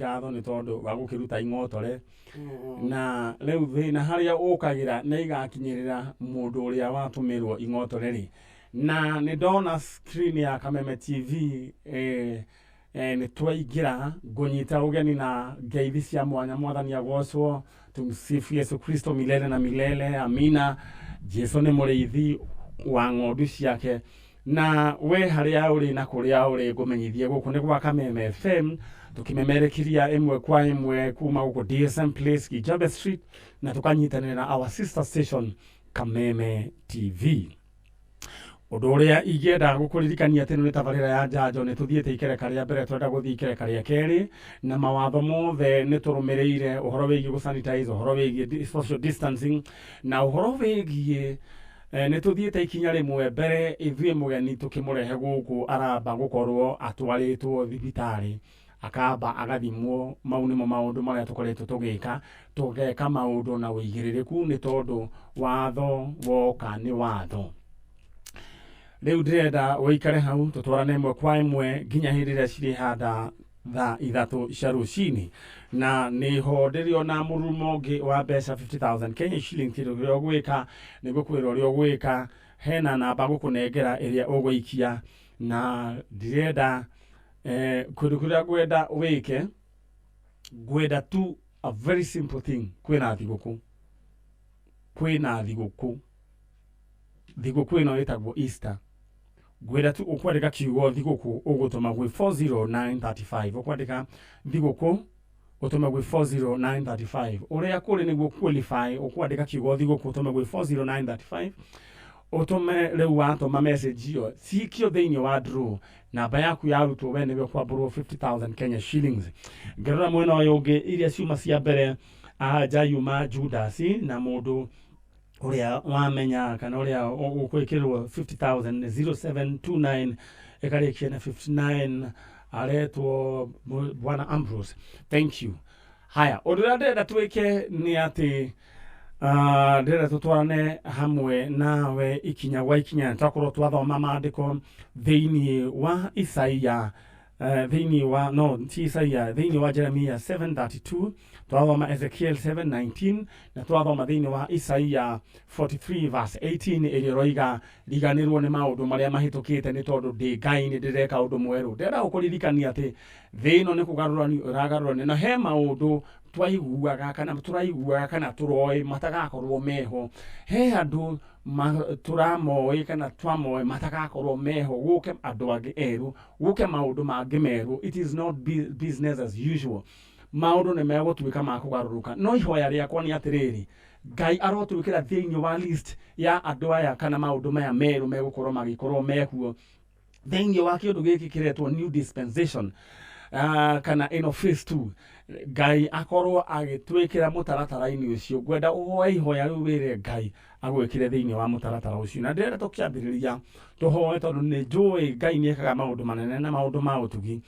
gatho ni tondu wa gukiruta ing'otore na riu thina haria ukagira ni igakinyirira mundu uria watumirwo ing'otore ri na ni ndona screen ya Kameme TV ni twaigira ngunyita ugeni na ngeithi cia mwanya mwathani agocwo tumsifu Yesu Kristo milele na milele amina. Jesu ni muriithi wa ng'ondu ciake na we haria uri na kuria uri ngumenyithie guku ni gwa Kameme FM tukimemerekiria imwe kwa imwe kuma guku DSM Place Kijabe Street na tukanyitanira na our sister station Kameme TV. Undu uria ingenda gukuririkania ati ni tabarira ya njanjo ni tuthiete ikereka ria mbere twenda guthii ikereka ria keri na mawatho mothe ni turumireire uhoro wigie gusanitize uhoro wigie social distancing na uhoro wigie ni tuthiete ikinya rimwe mbere ithuĩ mugeni tukimurehe guku aramba gukorwo atwaritwo thibitari akamba agathimwo mau nimo maundu maria tukoretwo tugeka maundu na uigiririku ni tondu watho woka ni watho. Riu ndirenda uikare hau tutwarane imwe kwa imwe nginya hindi iria ciri handa thaa 3 cia rucini na ni ho ndirio na murumo ngi wa mbeca 50,000 Kenya shilling kiro ria gwika ni gukwira ria gwika hena namba gukunengera iria uguikia na ndirenda kuria gwenda wike gwenda tu a very simple thing kwina thiguku ino itagwo Easter gwenda tu ukwandika kiugo thiguku ugutuma gwi 40935 ukwandika thiguku utuma gwi 40935 uria kuri niguo qualify ukwandika kiugo thiguku utuma gwi 40935 utume riu watuma message iyo sikio thiini wa draw namba yaku ya ruto we niwe kwa bro 50,000 Kenya shillings ngerora mwena uyu ungi iria ciuma cia mbere Jayuma Judas na mundu uria wamenya kana uria ukwikirwo 50,000 0729 ekarikia na 59 aretwo Bwana Ambrose. Thank you. Haya uria ndenda twike ni ati ndenda tutwarane hamwe nawe ikinya gwa ikinya twakorwo twathoma maandiko thiini wa Isaia thiini wa Jeremia 7:32 twathoma Ezekiel 7:19 na twathoma thiini wa Isaia 43:18 iria roiga riganirwo ni maundu maria mahitukite ni tondu ndi Ngai ni ndireka undu mweru. Ndenda gukuririkania ati thiino ni kugarurani na he maundu twaiguaga kana turaiguaga kana turoi matagakorwo meho he andu turamoi kana twamoi matagakorwo meho guke andu angi eru guke maundu mangi meru. It is not business as usual. Maundu ni megutwika ma kugaruruka no ihoya riakwa ni atiriri Ngai arotwikira thiini wa list ya andu aya kana maundu maya meru megukorwo magikorwo mekuo thiini wa kindu giki kiretwo new dispensation kana in office 2 Ngai akorwo agitwikira mutaratara-ini ucio gwenda uhoe ihoya riu wire Ngai agwikire thiini wa mutaratara ucio na ndira tukiambiriria tuhoe tondu ni njui Ngai ni ekaga maundu manene na maundu ma utugi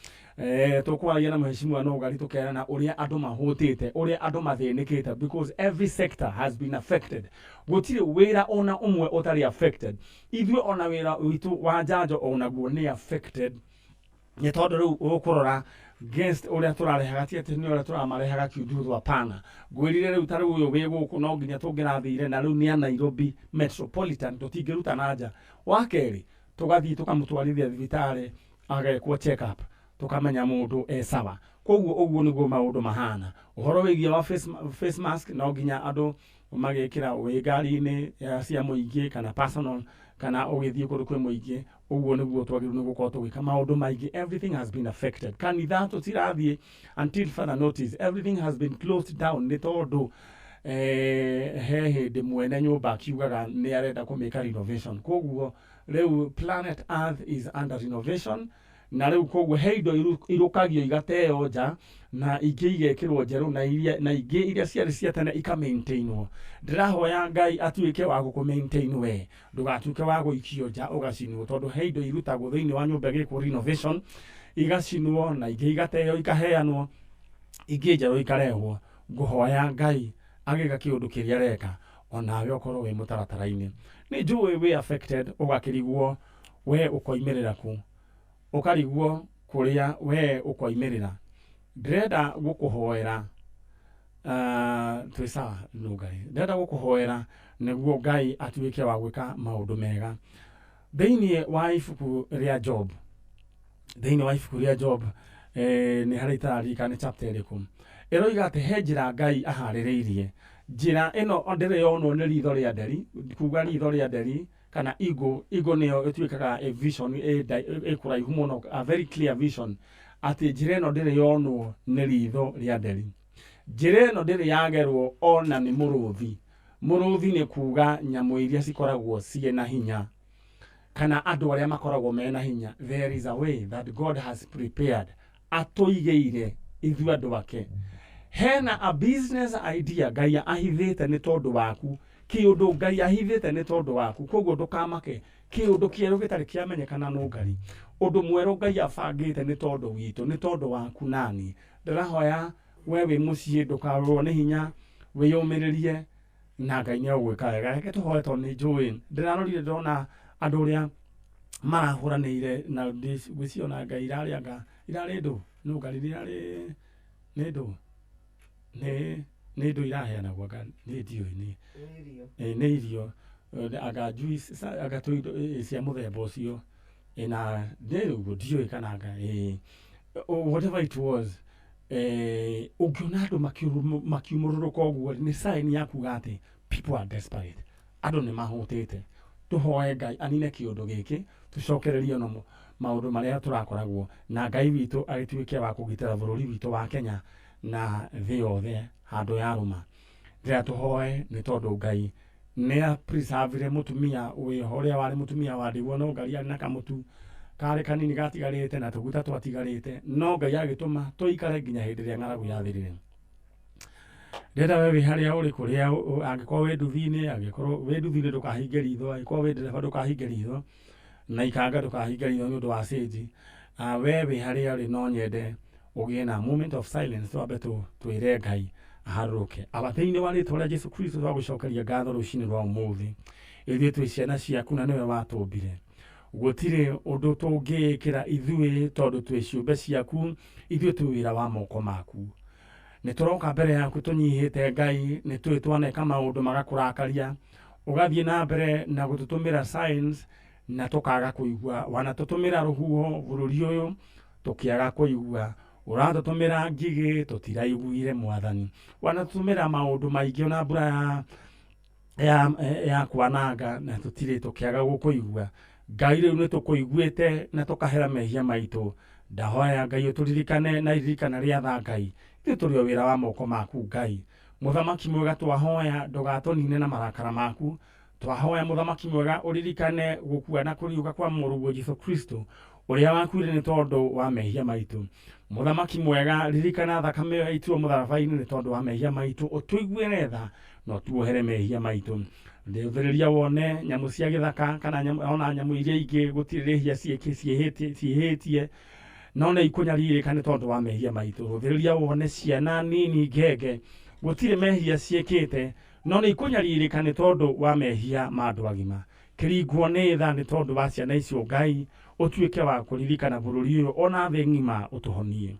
tukwaria na mheshimiwa no gari tukerana uria andu mahutite uria andu mathinikite because every sector has been affected gutire wira ona umwe utari affected ithwe ona wira witu wa njanjo ona guo ni affected ni tondu riu ukurora guest uria turarehaga ti ati ni uria turamarehaga kiundu hapana gwirire riu tari uyu wi guku no nginya tungirathire na riu ni a Nairobi Metropolitan tutingiruta nanja wa keri tugathii tukamutwarithia thibitari agekwo check up tukamenya mundu sawa koguo uguo niguo maundu mahana uhoro wigie wa face mask no nginya andu magekira wi ngari-ini cia muingi kana personal kana ugithie kundu kwi muingi uguo niguo twagiru ni gukorwo tugika maundu maingi. Everything has been affected kanitha tutirathie until further notice. Everything has been closed down ni tondu he hindi mwene nyumba akiugaga ni arenda kumika renovation koguo riu planet Earth is under renovation na riu koguo he indo irukagio igateo nja na ingi igekirwo njeru na ingi iria ciari cia tene ika maintainwo. Ndirahoya Ngai atuike wa guku maintain we ndugatuike wa guikio nja ugacinwo tondu he indo irutagwo thiini wa nyumba gikwo renovation igacinwo na ingi igateo ikaheanwo ingi njeru ikarehwo. Nguhoya Ngai agika kiundu kiria reka onawe okorwo we mutaratara-ini ni njui we affected ugakirigwo we ukoimirira ku ukarigwo kuria we ukoimirira ndirenda gukuhoera twisa nugari ndirenda gukuhoera niguo Ngai atuike wa gwika maundu mega thiini wa ibuku ria Job ni hari tarika ni chapter iriku iroiga ati he njira Ngai ahaririirie njira ino ndire yonwo ni ritho ria nderi kuga ritho ria nderi kana ego niyo ituikaga a vision kuraihu muno a very clear vision ati njira ino ndire yonwo ni ritho ria nderi njira ino ndire yagerwo ona ni muruthi ni kuga nyamu iria cikoragwo ciena hinya kana andu aria makoragwo mena hinya. There is a way that God has prepared atoigeire ithu andu ake. Hena a business idea Ngai ahithite ni tondu waku, kiundu Ngai ahithite ni tondu waku, koguo ndukamake kiundu kieru gitari kiamenyekana no Ngai, undu mweru Ngai abangite ni tondu witu, ni tondu waku nani. Ndirahoya we wi mucii ndukarwo ni hinya, wiyumiririe na Ngai ni agwika wega. Reke tuhoe tondu ni njui ndirarorire ndona andu ria marahuranire na gwiciona Ngai irari ndu no Ngai irari ni ndu ni ndu iraheana gwaga ni dio ni irio aga juice aga tuindo cia muthemba ucio na nderugo dio kana whatever it was ukiona andu makiumururuka uguo ni sign ya kuga ati people are desperate, andu ni mahutite. Tuhoe Ngai anine kiundu giki tucokererie no maundu maria turakoragwo na Ngai witu agituike wa kugitira bururi witu wa Kenya na thi yothe handu ya ruma. Ndira tuhoe ni tondu Ngai ni preserve mutumia wiho uria wari mutumia wa ndigwo no Ngai ari na kamutu kari kanini gatigarite na tuguta twatigarite no Ngai agituma tuikare nginya hindi ria ng'aragu yathirire. Ndenda we haria uri kuria angikorwo we nduthini angikorwo we nduthini ndukahinge ritho angikorwo we ndereba ndukahinge ritho na ikanga ndukahinge ritho ni undu wa stage we haria uri no nyende ugie na moment of silence twabe twire Ngai aharuke abateini wa ritwa ria Jesu Kristo twa gucokeria ngatho rucini rwa umuthi ithuĩ twi ciana ciaku na niwe watumbire gutire undu tungikira ithuĩ tondu twi ciumbe ciaku ithuĩ twi wira wa moko maku ni turoka mbere yaku tunyihite Ngai ni twi twaneka maundu magakurakaria ugathie na mbere na gututumira signs na tukaga kuigua wanatutumira ruhuho bururi uyu tukiaga kuigua uratutumira ngigi tutiraiguire mwathani wanatutumira maundu maingi na mbura ya kwananga na tutire tukiaga gukuigua Ngai riu ni tukuiguite na tukahera mehia maitu ndahoya Ngai uturirikane na iririkana ria tha Ngai ithuĩ tũrĩ o wĩra wa moko maku Ngai muthamaki mwega twahoya ndugatunine na marakara maku twahoya muthamaki mwega uririkane gukua na kuriuka kwa mũrũguo Jesu Kristo uria wakuire ni tondu wa mehia maitu muthamaki mwega ririkana thakame yaitirwo mutharabai-ini ni tondu wa mehia maitu utuigue netha no tuohere mehia maitu ndithiriria wone nyamu cia githaka kana ona nyamu iria ingi gutirihia ciihitie no ne ikunyariirika ni tondu wa mehia maitu ruthiriria wone ciana nini ngenge gutire mehia ciikite no ne ikunyariirika ni tondu wa mehia ma andu agima kiringwo ni tha ni tondu wa ciana icio Ngai utuike wa kuririkana bururi uyu ona thi ngima utuhonie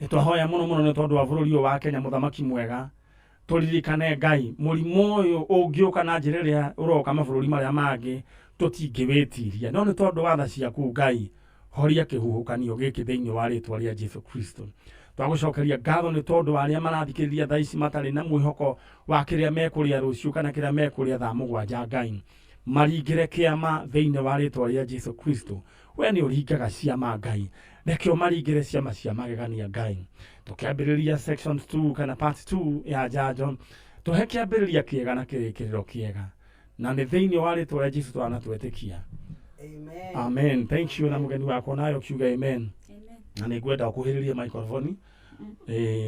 ni twahoya muno ni tondu wa bururi uyu wa Kenya muthamaki mwega turirikane Ngai murimu uyu ungiuka na njira iria uroka mabururi maria mangi tutingiwitiria no ni tondu wa tha ciaku Ngai horia kihuhukanio giki thiini wa ritwa ria Jesu Kristo twagucokeria ngatho ni tondu wa aria marathikiriria tha ici matari na mwihoko wa kiria mekuria ruciu kana kiria mekuria tha mugwanja Ngai maringire kiama thiini wa ritwa ria Jesu Kristo we ni uringaga ciama Ngai reke maringire ciama cia magegania Ngai tukiambiriria section 2 kana part 2 ya njanjo tuhe kiambiriria kiega na kirikiriro kiega na ni thiini wa ritwa ria Jesu twanatwetikia. Amen. Amen. Thank you na mugeni wako nayo kiuga amen. Na nigwenda kuhiriria microphone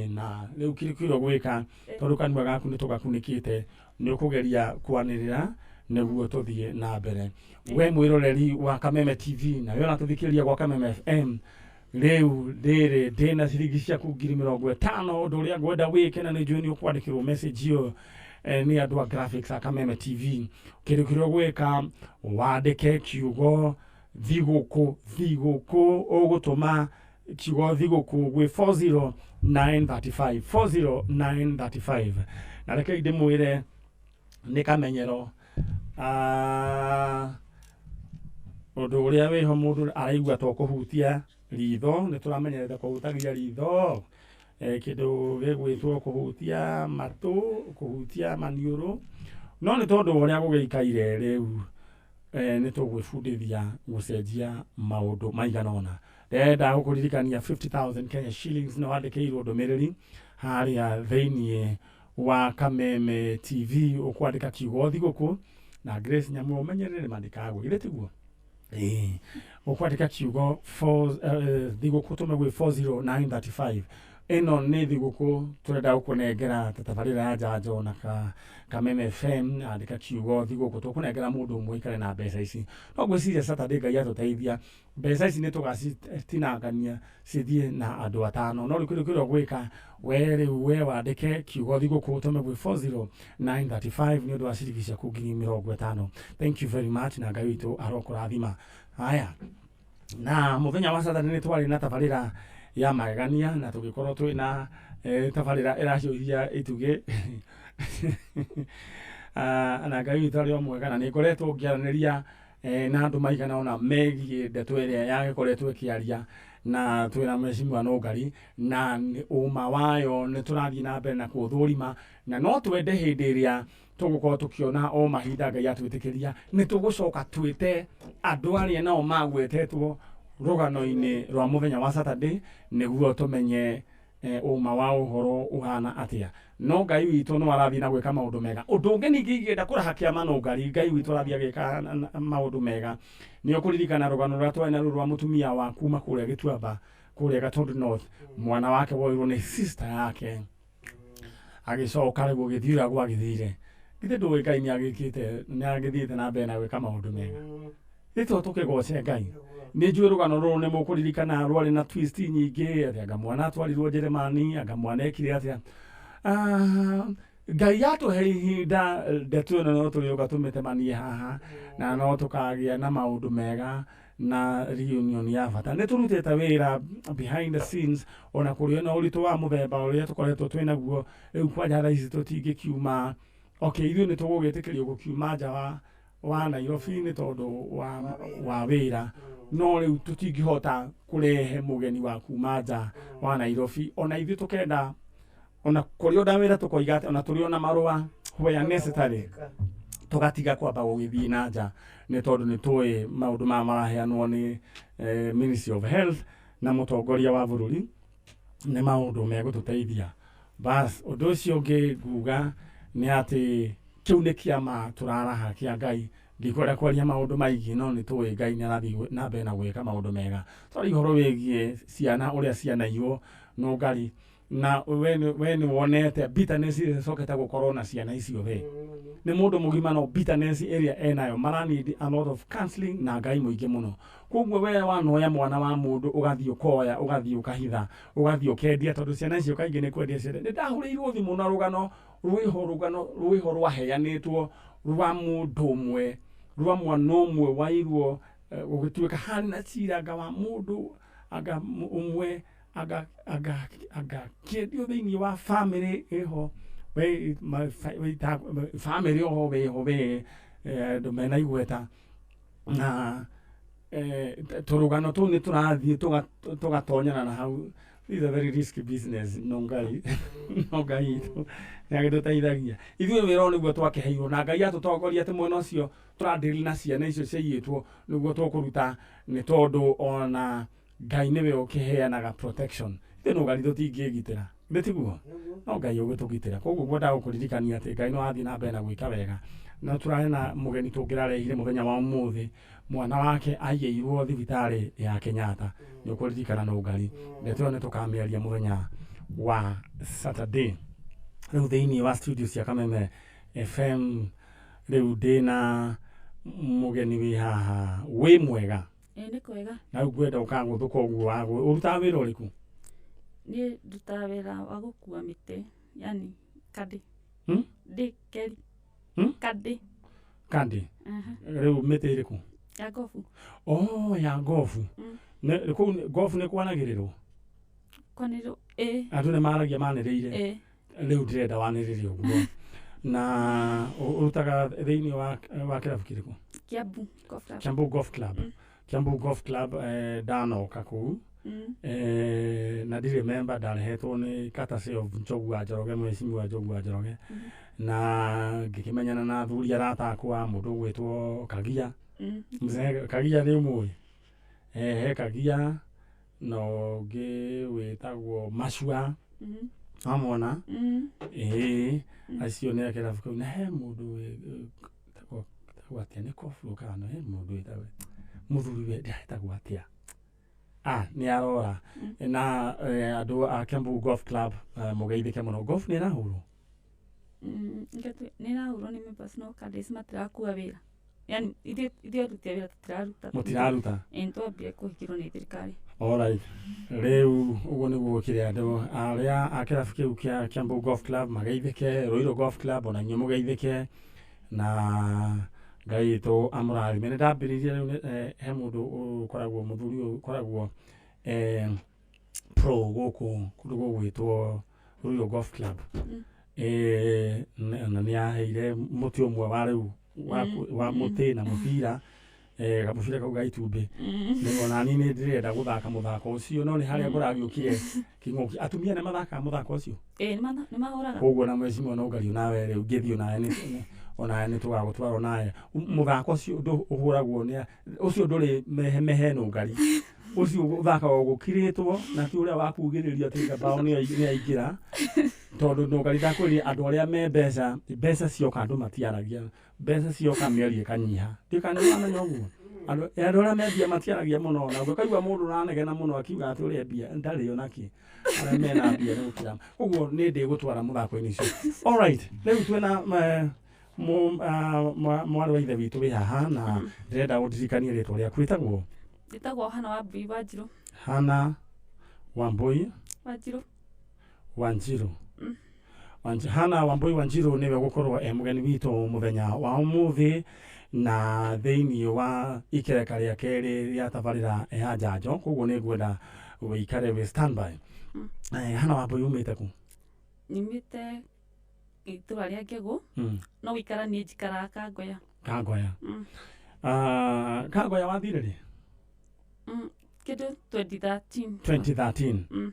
na riu kirikiro gwika tondu kanwa gaku ni tugakunikite ni ukugeria kwanirira niguo tuthie na mbere we mwiroreri wa Kameme TV na we natuthikiria gwa Kameme FM riu ndiri ndina ciringi ciaku 50,000 undu uria ngwenda wike na ni njui ni ukwandikirwo message yo ni andu a graphics a Kameme TV kirikiro gwika wandike kiugo thiguku ugutuma kiugo thigũkũ gwĩ 40935 40935 na reke ndĩmwĩre nĩ kamenyero ũndũ ũrĩa wĩho mũndũ araigua to kũhutia ritho nĩ tũramenyerete kũhutagia ritho kĩndũ gĩgwĩtwo kũhutia matũ kũhutia maniũrũ no nĩ tondũ ũrĩa gũgĩikaire rĩu nĩ tũgwĩbundithia gũcenjia maũndũ maigana ũna ndenda gũkũririkania 50,000 Kenya shillings nĩ wandĩkĩirwo ndũmĩrĩri harĩa thĩinĩ wa Kameme TV ũkwandĩka kiugo thigũkũ na Grace Nyamũ ũmenyerere mandĩkaga gĩthĩ tiguo ũkwandĩka kiugo thigũkũ tũme gwĩ 40935 ĩno nĩ thigũkũ tũrenda gũkũnengera tabarĩra ya njanjo na Kameme FM andĩka kiugo thigũkũ tũkũnengera mũndũ ũmwe ikare na mbeca ici no gwĩciria Saturday Ngai atũteithia mbeca ici nĩ tũgacitinangania cithiĩ na andũ atano no rĩu kĩrĩa gwĩka we wandĩke kiugo thigũkũ tũme gwĩ 40935 nĩ ũndũ wa ciringi ciaku ngiri 50. Thank you very much na Ngai witũ arokũrathima. Haya na mũthenya wa Saturday nĩ twarĩ na tabarĩra ya magegania na tũgĩkorwo twĩ na tabarĩra ĩrahiũhia itugĩ na Ngai witũ arĩ o mwega na nĩ ngoretwo ngĩaranĩria na andũ maigana ũna megiĩ ndeto ĩrĩa yagĩkoretwo ĩkĩaria na twĩna Mheshimiwa Nũngari na ũma wayo nĩ tũrathiĩ na mbere na kũthũrima na no twende hĩndĩ ĩrĩa tũgũkorwo tũkĩona o mahinda Ngai atwĩtĩkĩria nĩ tũgũcoka twĩte andũ arĩa nao magwetetwo rũgano-inĩ rwa mũthenya wa Saturday nĩguo tũmenye ũma wa ũhoro ũhana atĩa no Ngai witũ no arathiĩ na gwĩka maũndũ mega ũndũ ũngĩ ningĩ ingĩenda kũraha kĩama Nũngari Ngai witũ arathiĩ agĩka maũndũ mega nĩ ũkũririkana rũgano rũrĩa twarĩ naruo rwa mũtumia wa kuma kũrĩa Gĩtuamba kũrĩa Gatundu North mwana wake woirwo nĩ sister yake agĩcoka rĩu gũgĩthiĩra gwagĩthire githĩ ndũĩ Ngai nĩ agĩthiĩte na mbere na gwĩka maũndũ mega gĩtũ tũkĩgoce Ngai nĩ njũĩ rũgano rũrũ nĩ mũkũririkana rwarĩ na twist nyingĩ anga mwana atwarirwo Njeremani anga mwana ekire atĩa Ngai atũhe ihinda ndeto ĩno no tũrĩũka tũmĩtemanie haha na no tũkagĩa na maũndũ mega na reunion ya bata nĩ tũrutĩte wĩra behind the scenes ona kũrĩ na ũritũ wa mũthemba ũrĩa tũkoretwo twĩnaguo rĩu kwanja thaa ici tũtingĩkiuma ithuĩ nĩ tũgũgĩtĩkĩrio gũkiuma nja wa Nairobi nĩ tondũ wa wĩra no rĩu tũtingĩhota kũrehe mũgeni wa kuma nja wa Nairobi ona ithuĩ tũkenda ona kũrĩ o ndawĩra tũkoiga atĩ ona tũrĩ ona marũa where necessary tũgatiga kwamba gũgĩthiĩ na nja nĩ tondũ nĩ tũĩ maũndũ maraheanwo nĩ Ministry of Health na mũtongoria wa bũrũri nĩ maũndũ megũtũteithia bas ũndũ ũcio ũngĩ nguga nĩ atĩ kĩu nĩ kĩama tũraraha kĩa Ngai ndikwenda kwaria maũndũ maingĩ no nĩ tũĩ Ngai nĩ arathiĩ na mbere na gwĩka maũndũ mega twarĩ ihoro wĩgiĩ ciana ũrĩa cianaiywo Nũngari na we nĩ wonete bitterness ĩcokete gũkorwo na ciana icio nĩ mũndũ mũgima no bitterness ĩrĩa enayo need a lot of counseling na Ngai mũingĩ mũno koguo we wanoya mwana wa mũndũ ũgathiĩ ũkoya ũgathiĩ ũkahitha ũgathiĩ ũkendia tondũ ciana icio kaingĩ nĩ kwendia ciende nĩ ndahũrĩirwo thimũ na rũgano rwĩho rwaheanĩtwo rwa mũndũ ũmwe rwa mwana ũmwe wairwo gũgĩtuĩka hana ciranga wa mũndũ anga ũmwe aga kĩendio thĩinĩ wa family ĩho family oho wĩho andũ mena igweta na tũrũgano tũu nĩ tũrathiĩ tũgatonyana na hau is a very risky business Nũngai nĩ agĩtũteithagia ithuĩ wĩra nĩguo twakĩheirwo na Ngai atũtongoria atĩ mwena ũcio tũrandĩrĩ na ciana icio ciaiyĩtwo nĩguo tũkũruta nĩ tondũ ona Ngai nĩwe ũkĩheanaga protection ithuĩ Nũngari tũtingĩgitĩra nĩ tiguo no Ngai ũgĩtũgitĩra koguo ngwenda gũkũririkania atĩ Ngai no arathiĩ na mbere na gwĩka wega no tũrarĩ na mũgeni tũngĩrarehire mũthenya wa ũmũthĩ mwana wake aiyĩirwo thibitarĩ ya Kenyatta nĩ ũkũririkana Nũngari ndeto ĩyo nĩ tũkamĩaria mũthenya wa Saturday rĩu thĩinĩ wa studio cia Kameme FM rĩu ndĩna mũgeni wĩ haha wĩ mwega nĩ kwega na ngwenda ũkagũthũka ũguo ũrutaga wĩra ũrĩkũ niĩ ndutaga wĩra wa gũkua mĩtĩ yani kadi ndĩ keri kadi rĩu mĩtĩ ĩrĩkũ ya gofu ya gofu kũu gofu nĩ kwanagĩrĩrwo kwanĩrwo andũ nĩ maragia manĩrĩire rĩu ndĩrenda wanĩrĩre ũguo na ũrutaga thĩinĩ wa kĩrabu kĩrĩkũ Kiambu Golf Club Kiambu Golf Club ndanoka kũu na ndirĩ member ndarehetwo nĩ Courtesy of Njogu wa Njoroge Mheshimiwa Njogu wa Njoroge na ngĩkĩmenyana na athuri arata akwa mũndũ ũgwĩtwo Kagia Kagia nĩ ũmũĩ he Kagia na ũngĩ wĩtagwo Mashua amona acio nĩ kĩrabu kĩu na he mũndũ wĩtagwo atĩa nĩ Kofu kana he mũndũ wĩtagwo mũthuri we ndĩretagwo atĩa nĩ arora na andũ a Kiambu Golf Club mũgeithĩke mũno golf nĩ ĩrahũrwo nĩ ĩrahũrwo nĩ members no kandĩci matirakua wĩra yani ithuĩ aruti a wĩra tũtiraruta mũtiraruta nĩtwambire kũhingĩrwo nĩ thirikari alright rĩu ũguo nĩguo gũkĩrĩ andũ arĩa a kĩrabu kĩu kĩa Kiambu Golf Club mageithĩke Ruiru Golf Club ona inyuĩ mũgeithĩke na Ngai witũ amũrathime nĩ ndambĩrĩirie rĩu he mũndũ ũkoragwo mũthuri ũyũ ũkoragwo pro gũkũ kũndũ gũgwĩtwo Ruiru Golf Club na nĩ aheire mũtĩ ũmwe wa rĩu wa mũtĩ na mũbira kamũbira kau ga itumbĩ ona niĩ nĩ ndĩrenda gũthaka mũthako ũcio no nĩ harĩa ngũragĩũkire kĩng'ũki atumia nĩ mathakaga mũthako ũcio nĩ mahũraga koguo na Mheshimiwa no Ngai nawe rĩu ngĩthiĩ onawe nĩ tũgagũtwarwo nawe mũthako ũcio ũhũragwo ũcio ndũrĩ mehe no Ngai ũcio ũthakagwo gũkirĩtwo na ti ũrĩa wakugĩrĩria atĩ mbaũ nĩ aingĩra tondũ no Ngai ndakwĩrire andũ arĩa me mbeca cioka andũ matiaragia mbeca cioka mĩario ĩkanyiha ndĩka nĩ wamenya ũguo andũ arĩa mendia matiaragia mũno na ũkaigua mũndũ ũranegena mũno akiuga atĩ ũrĩa mbia ndarĩ onakĩ arĩa mena mbia nĩ gũkira ũguo nĩ ndĩgũtwara mũthako-inĩ ũcio alright rĩu twĩna mwarĩ wa ithe witũ wĩ haha na ndĩrenda ũndirikanie rĩtwa rĩaku rĩtagwo Hana Wambui Wanjirũ Hana Wambui Wanjirũ Hana Wambui Wanjirũ nĩwe gũkorwo mũgeni witũ mũthenya wa ũmũthĩ na thĩinĩ wa ikereka rĩa kerĩ rĩa tabarĩra ya njanjo koguo nĩ ngwenda ũikare wĩ standby Hana Wambui umĩte kũ nyumĩte itũra rĩa Ngegũ no gũikara niĩ njikaraga Kangoya Kangoya wathire rĩ kĩndũ 2013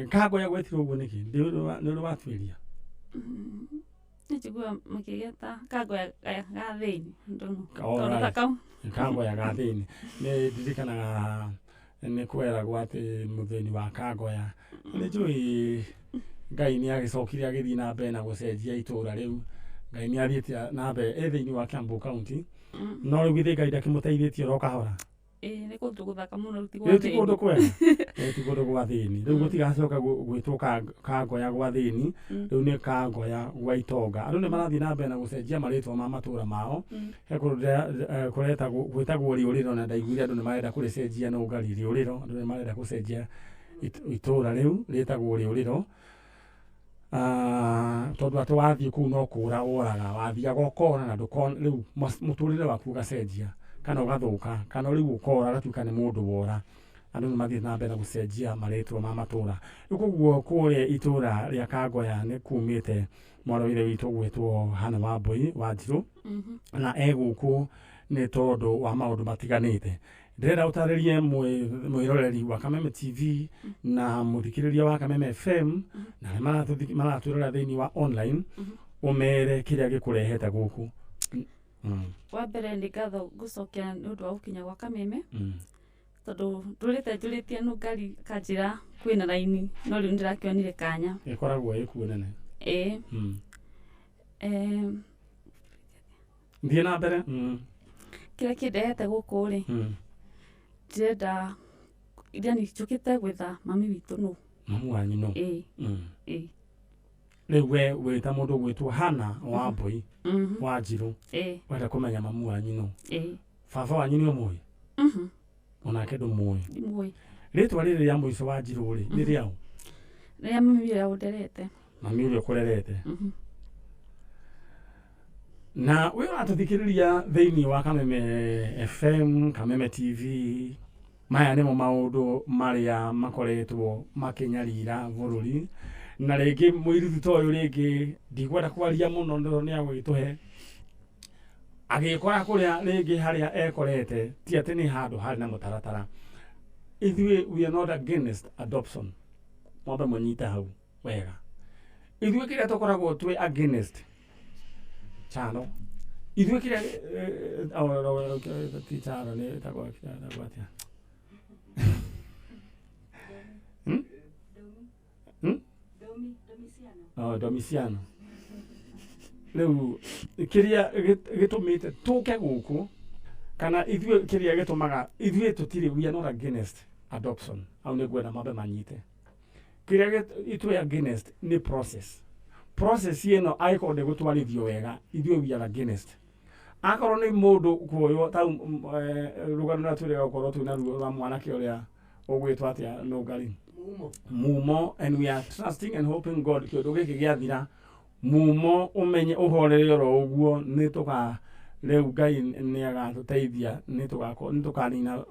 Kangoya gwetirwo ũguo nĩkĩ nĩ ũrĩ watuĩria nĩnjiguaga makĩgeta Kangoya ga thĩinĩ Kangoya ga thĩinĩ nĩ ndirikanaga nĩ kweragwo atĩ mũthĩni wa Kangoya nĩ njũĩ Ngai nĩ agĩcokire agĩthiĩ na mbere na gũcenjia itũra rĩu Ngai nĩ athiĩte na mbere thĩinĩ wa Kiambu County no rĩu githĩ Ngai ndakĩmũteithĩtie oro kahora nĩ kũndũ gũthaka mũno ti kũndũ kwega ti kũndũ gwa thĩinĩ rĩu gũtigacoka gwĩtwo Kangoya gwa thĩinĩ rĩu nĩ Kangoya gwa itonga andũ nĩ marathiĩ na mbere na gũcenjia marĩtwa ma matũra mao he kũndũ gwĩtagwo Rĩũrĩro na ndaiguire andũ nĩ marenda kũrĩcenjia no Ngai Rĩũrĩro andũ nĩ marenda gũcenjia itũra rĩu rĩtagwo Rĩũrĩro tondũ atĩ wathiĩ kũu no kũra woraga wathiaga ũkora na rĩu mũtũrĩre waku ũgacenjia kana ũgathũka kana rĩu ũkora gatuĩka nĩ mũndũ wora andũ nĩ mathiĩ na mbere na gũcenjia marĩtwa ma matũra rĩu koguo kũrĩa itũra rĩa Kangoya nĩ kumĩte mwarĩ wa ithe witũ gwĩtwo Hana Wambui Wanjirũ na gũkũ nĩ tondũ wa maũndũ matiganĩte ndĩrenda ũtarĩrie mwĩroreri wa Kameme TV na mũthikĩrĩria wa Kameme FM na arĩa maratwĩrora thĩinĩ wa online ũmere kĩrĩa gĩkũrehete gũkũ wa mbere nĩ ngatho gũcokia nĩ ũndũ wa gũkinya gwa Kameme tondũ ndũrĩte njũrĩtie no ngari kanjĩra kwĩna raini no rĩu ndĩrakĩonire kanya ĩkoragwo ĩkuo nene thiĩ na mbere kĩrĩa kĩndehete gũkũ rĩ ndĩrenda iria njũkĩte gwetha mami witũ nũ mamu wanyu nũ rĩu we wĩta mũndũ gwĩtwo Hana Wambui Wanjirũ wenda kũmenya mamu wanyu nũ baba wanyu nĩ ũmũĩ onake ndũmũĩ rĩtwa rĩrĩ rĩa mũico Wanjirũ rĩ nĩ rĩaũ rĩa mami ũrĩa ũnderete mami ũrĩa ũkũrerete na we ũratũthikĩrĩria thĩinĩ wa Kameme FM, Kameme TV. Maya nĩmo maũndũ marĩa makoretwo makĩnyarira bũrũri, na rĩngĩ mũirĩtu ta ũyũ rĩngĩ ndikwenda kwaria mũno nĩ agũgĩtũhe agĩkora kũrĩa rĩngĩ harĩa ekorete ti atĩ nĩ handũ harĩ na mũtaratara. Ithuĩ we are not against adoption, mwambe mũnyite hau wega. Ithuĩ kĩrĩa tũkoragwo twĩ against chano, ithuĩ kĩrĩa ti chano nĩ tagwa atĩa Domiciano. Rĩu kĩrĩa gĩtũmĩte tũke gũkũ kana ithuĩ kĩrĩa gĩtũmaga ithuĩ tũtirĩ, we are not against adoption. Au nĩ ngwenda mambe manyite. Kĩrĩa ithuĩ against nĩ process ĩno aĩkorwo ndĩgũtwarithio wega, ithuĩ we are against. Akorwo nĩ mũndũ kuoywo ta rũgano na twĩrĩga gũkorwo twĩna ruo rwa mwanake ũrĩa ũgwĩtwo atĩa Nũngari Mumo, and we are trusting and hoping God kĩũndũ gĩkĩ gĩathira Mumo ũmenye ũhorere oro ũguo nĩ tũka rĩu Ngai nĩ agatũteithia nĩ tũkanina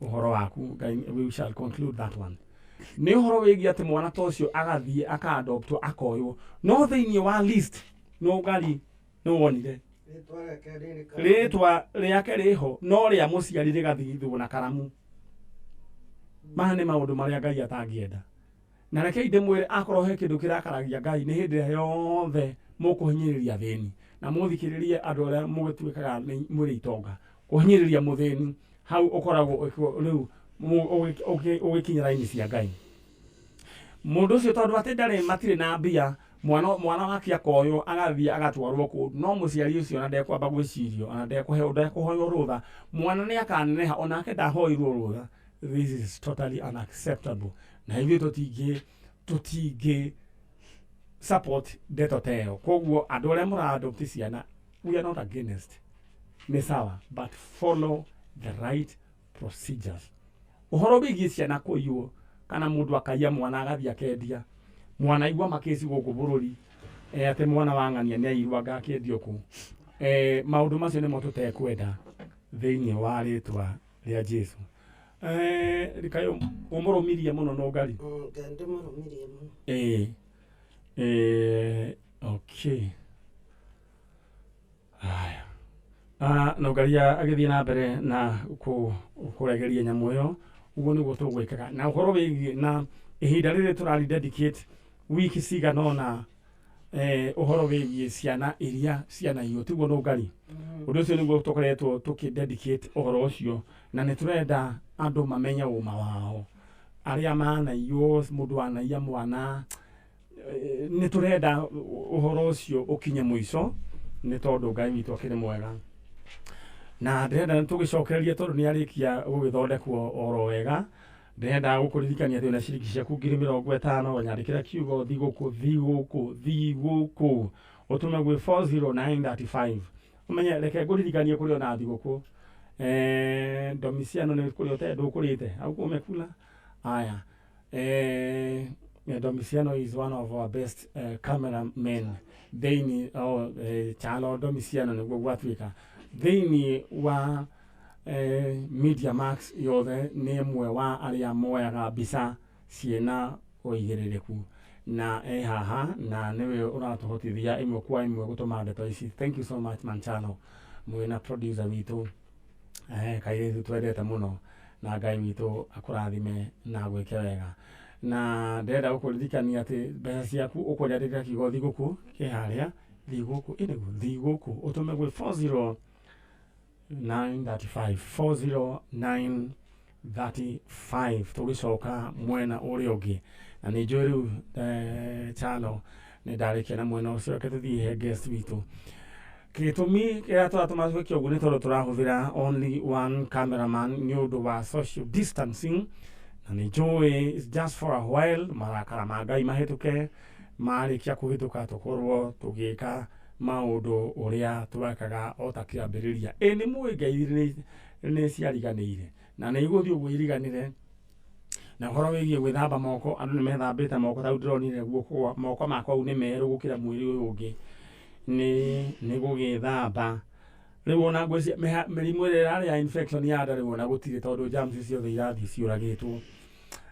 ũhoro waku. Ngai, we shall conclude that one. Nĩ ũhoro wĩgiĩ atĩ mwana ta ũcio agathiĩ aka-adoptwo akoywo, no thĩinĩ wa list Nũngari nĩ wonire rĩtwa rĩake rĩho, no rĩa mũciari rĩgathithwo na karamu. Maha nĩ maũndũ marĩa Ngai atangĩenda. Na reke ndĩmwĩre akorwo he kĩndũ kĩrakaragia Ngai nĩ hĩndĩ yothe mũkũhinyĩrĩria thĩni, na mũthikĩrĩrie andũ arĩa mũgĩtuĩkaga mũrĩ itonga. Kũhinyĩrĩria mũthĩni hau ũkoragwo rĩu ũgĩkinya raini cia Ngai. Mũndũ ũcio tondũ atĩ ndarĩ matirĩ na mbia, mwana wake akoywo agathiĩ agatwarwo kũndũ, no mũciari ũcio ona ndekwamba gwĩcirio, ona ndekũhoywo rũtha, mwana nĩ akaneneha onake ndahoirwo rũtha. This is totally unacceptable. Na ithuĩ tũtingĩ support ndeto ta ĩyo. Koguo andũ arĩa mũra-adopt ciana, we are not against. Nĩ sawa, but follow the right procedures. Ũhoro wĩgiĩ ciana kũiywo kana mũndũ akaiya mwana agathiĩ akendia, mwana igua makesi gũkũ bũrũri atĩ mwana wa ng'ania nĩ aiyirwo anga akĩendio kũ. Maũndũ macio nĩmo tũtekwenda thĩinĩ wa rĩtwa rĩa Jesũ. Rikayo ũmũrũmirie mũno Nũngari. Ndĩmũrũmirie mũno. Okay. Haya. Nũngari agĩthiĩ na mbere na kũregeria nyamũ ĩyo, ũguo nĩguo tũgwĩkaga. Na ũhoro wĩgiĩ na ihinda rĩrĩ tũrari dedicate wiki cigana ũna ũhoro wĩgiĩ ciana iria cianaiywo, tiguo Nũngari. Ũndũ ũcio nĩguo tũkoretwo tũkĩ-dedicate ũhoro ũcio, na nĩ tũrenda andũ mamenye ũma wao. Arĩa manaiywo, mũndũ anaiya mwana, nĩ tũrenda ũhoro ũcio ũkinye mũico, nĩ tondũ Ngai witũ akĩrĩ mwega. Na ndĩrenda tũgĩcokererie tondũ nĩ arĩkia gũgĩthondekwo oro wega. Ndĩrenda gũkũririkania atĩ wĩna ciringi ciaku 50,000 wanyandĩkĩra kiugo thigũkũ ũtũme gwĩ 40935. Ũmenye reke ngũririkanie kũrĩ ona thigũkũ. Domiciano nĩ kũrĩ ndũkũrĩte au kũmekula. Aya. Domiciano is one of our best cameramen. Thĩinĩ channel Domiciano nĩguo gwatuĩka. Thĩinĩ wa Media Max yothe nĩ ĩmwe wa arĩa moyaga mbica ciĩna ũigĩrĩrĩku, na haha na nĩwe ũratũhotithia ĩmwe kwa ĩmwe gũtũma ndeto ici. Thank you so much Manchano, mwĩna producer witũ. Kairĩtu twendete mũno, na Ngai witũ akũrathime na gwĩke wega. Na ndĩrenda gũkũririkania atĩ mbeca ciaku ũkũnyandĩkĩra kiugo thigũkũ kĩharĩa thigũkũ ũtũme gwĩ 40935 tũgĩcoka mwena ũrĩa ũngĩ. Na nĩ njũĩ rĩu channel nĩ ndarĩkia na mwena ũcio, reke tũthiĩ he guest witũ. Gĩtũmi kĩrĩa tũratũma twĩke ũguo nĩ tondũ tũrahũthĩra only one cameraman nĩ ũndũ wa social distancing. Na nĩ njũĩ it's just for a while, marakara ma Ngai mahĩtũke, marĩkia kũhĩtũka tũkorwo tũgĩka maũndũ ũrĩa twakaga o ta kĩambĩrĩria. Nĩ mũĩ Ngai nĩ ciariganĩire na nĩ igũthiĩ ũguo iriganĩre. Na ũhoro wĩgiĩ gwĩthamba moko, andũ nĩ methambĩte moko, ta ndĩronire guoko moko makwa nĩ merũ gũkĩra mwĩrĩ ũyũ ũngĩ. nĩ gũgĩthamba rĩu ona ngwĩciria mĩrimũ ĩrĩa ĩrarĩ ya infection ya nda rĩu ona gũtirĩ tondũ germs ciothe irathiĩ ciũragĩtwo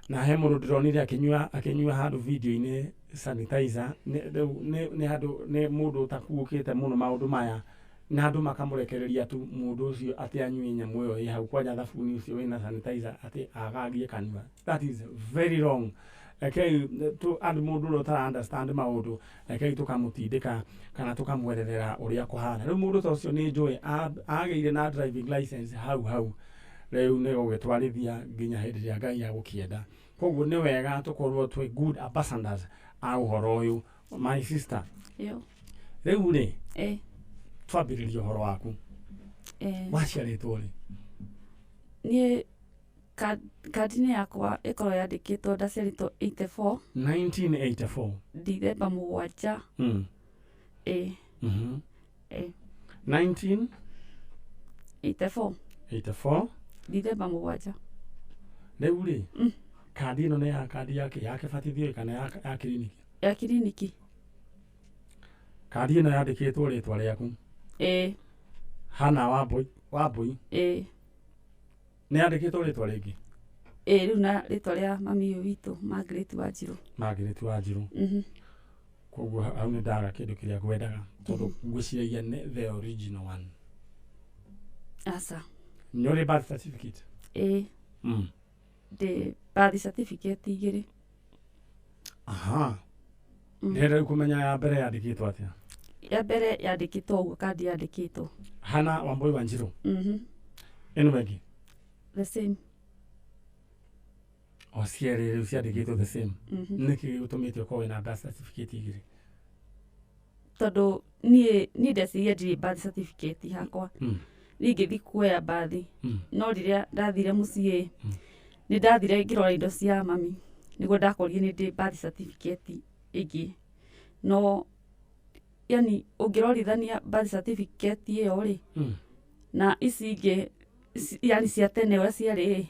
na he mũndũ ndĩronire akĩnyua handũ video-inĩ sanitizer nĩ mũndũ ũtakuũkĩte mũno maũndũ maya na andũ makamũrekereria tu mũndũ ũcio atĩ anyue nyamũ ĩyo ĩ hau kwanja thabuni ũcio wĩna sanitizer atĩ agagie kanua. That is very wrong. Rekei andũ mũndũ ũrĩa ũtara understand maũndũ rekei tũkamũtindĩka kana tũkamwerethera ũrĩa kũhana. Rĩu mũndũ ta ũcio nĩ njũĩ agĩire na driving license hau rĩu nĩ gũgĩtwarithia nginya hĩndĩ ĩrĩa Ngai agũkĩenda. Koguo nĩ wega tũkorwo twĩ good ambassadors a ũhoro ũyũ. My sister. Rĩu rĩ twambĩrĩrie ũhoro waku. Waciarĩtwo rĩ? Niĩ kandi-inĩ yakwa ĩkorwo yandĩkĩtwo ndaciarĩtwo 84. 1984. Ndithemba 7. 1984. Ndithemba 7. Rĩu rĩ kandi ĩno nĩ ya kandi ya kĩbatithio kana ya kiriniki? Ya kiriniki. Kandi ĩno yandĩkĩtwo rĩtwa rĩaku? Hana Wambui? Nĩ yandĩkĩtwo rĩtwa rĩngĩ? Rĩu na rĩtwa rĩa mami ũyũ witũ Margaret Wanjirũ. Margaret Wanjirũ. Koguo hau nĩ ndaga kĩndũ kĩrĩa ngwendaga tondũ ngwĩciragia nĩ the original one. Aca. Nĩ ũrĩ birth certificate? Ndĩ birth certificate 2. Aha. Nĩrĩu kũmenya ya mbere yandĩkĩtwo atĩa? Ya mbere yandĩkĩtwo ũguo kandi yandĩkĩtwo. Hana Wambui Wanjirũ? Ĩno ĩngĩ? The same. O cierĩ rĩu ciandĩkĩtwo the same. Nĩkĩ gĩtũmĩte ũkorwo wĩna birth certificate igĩrĩ? Tondũ niĩ ndeciria ndirĩ birth certificate hakwa. Niĩ ngĩthiĩ kuoya birth. No rĩrĩa ndathire mũciĩ nĩ ndathire ngĩrora indo cia mami nĩguo ndakorire nĩ ndĩ birth certificate ĩngĩ. No yani ũngĩrorithania birth certificate ĩyo rĩ na ici ingĩ yani cia tene ũrĩa ciarĩ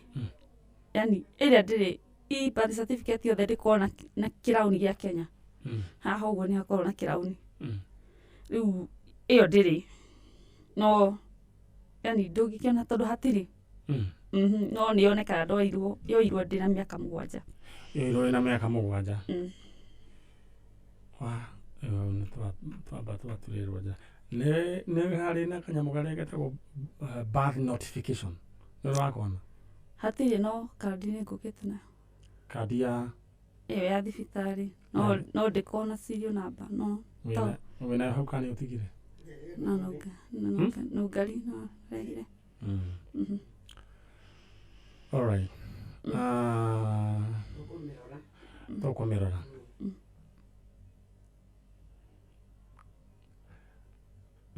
yani ĩrĩa ndĩrĩ birth certificate yothe ndĩkorwo na kĩrauni gĩa Kenya. Haha ũguo nĩ hakorwo na kĩrauni. Rĩu ĩyo ndĩrĩ no yani ndũngĩkĩona tondũ hatirĩ. No nĩ yonekaga yoirwo ndĩ na mĩaka 7. Yoirwo na mĩaka 7. Nĩ twamba twaturĩrwo nja. Nĩ harĩ na kanyamũ karĩa getagwo birth notification. Nĩ ũrakona? Hatirĩ no kandi nĩ ngũkĩte nayo. Kandi ya? Ĩyo ya thibitarĩ. No ndĩkorwo na serial number no. Wĩnayo hau kana ũtigire? No ngari no regire. All right. Tũkũmĩrora.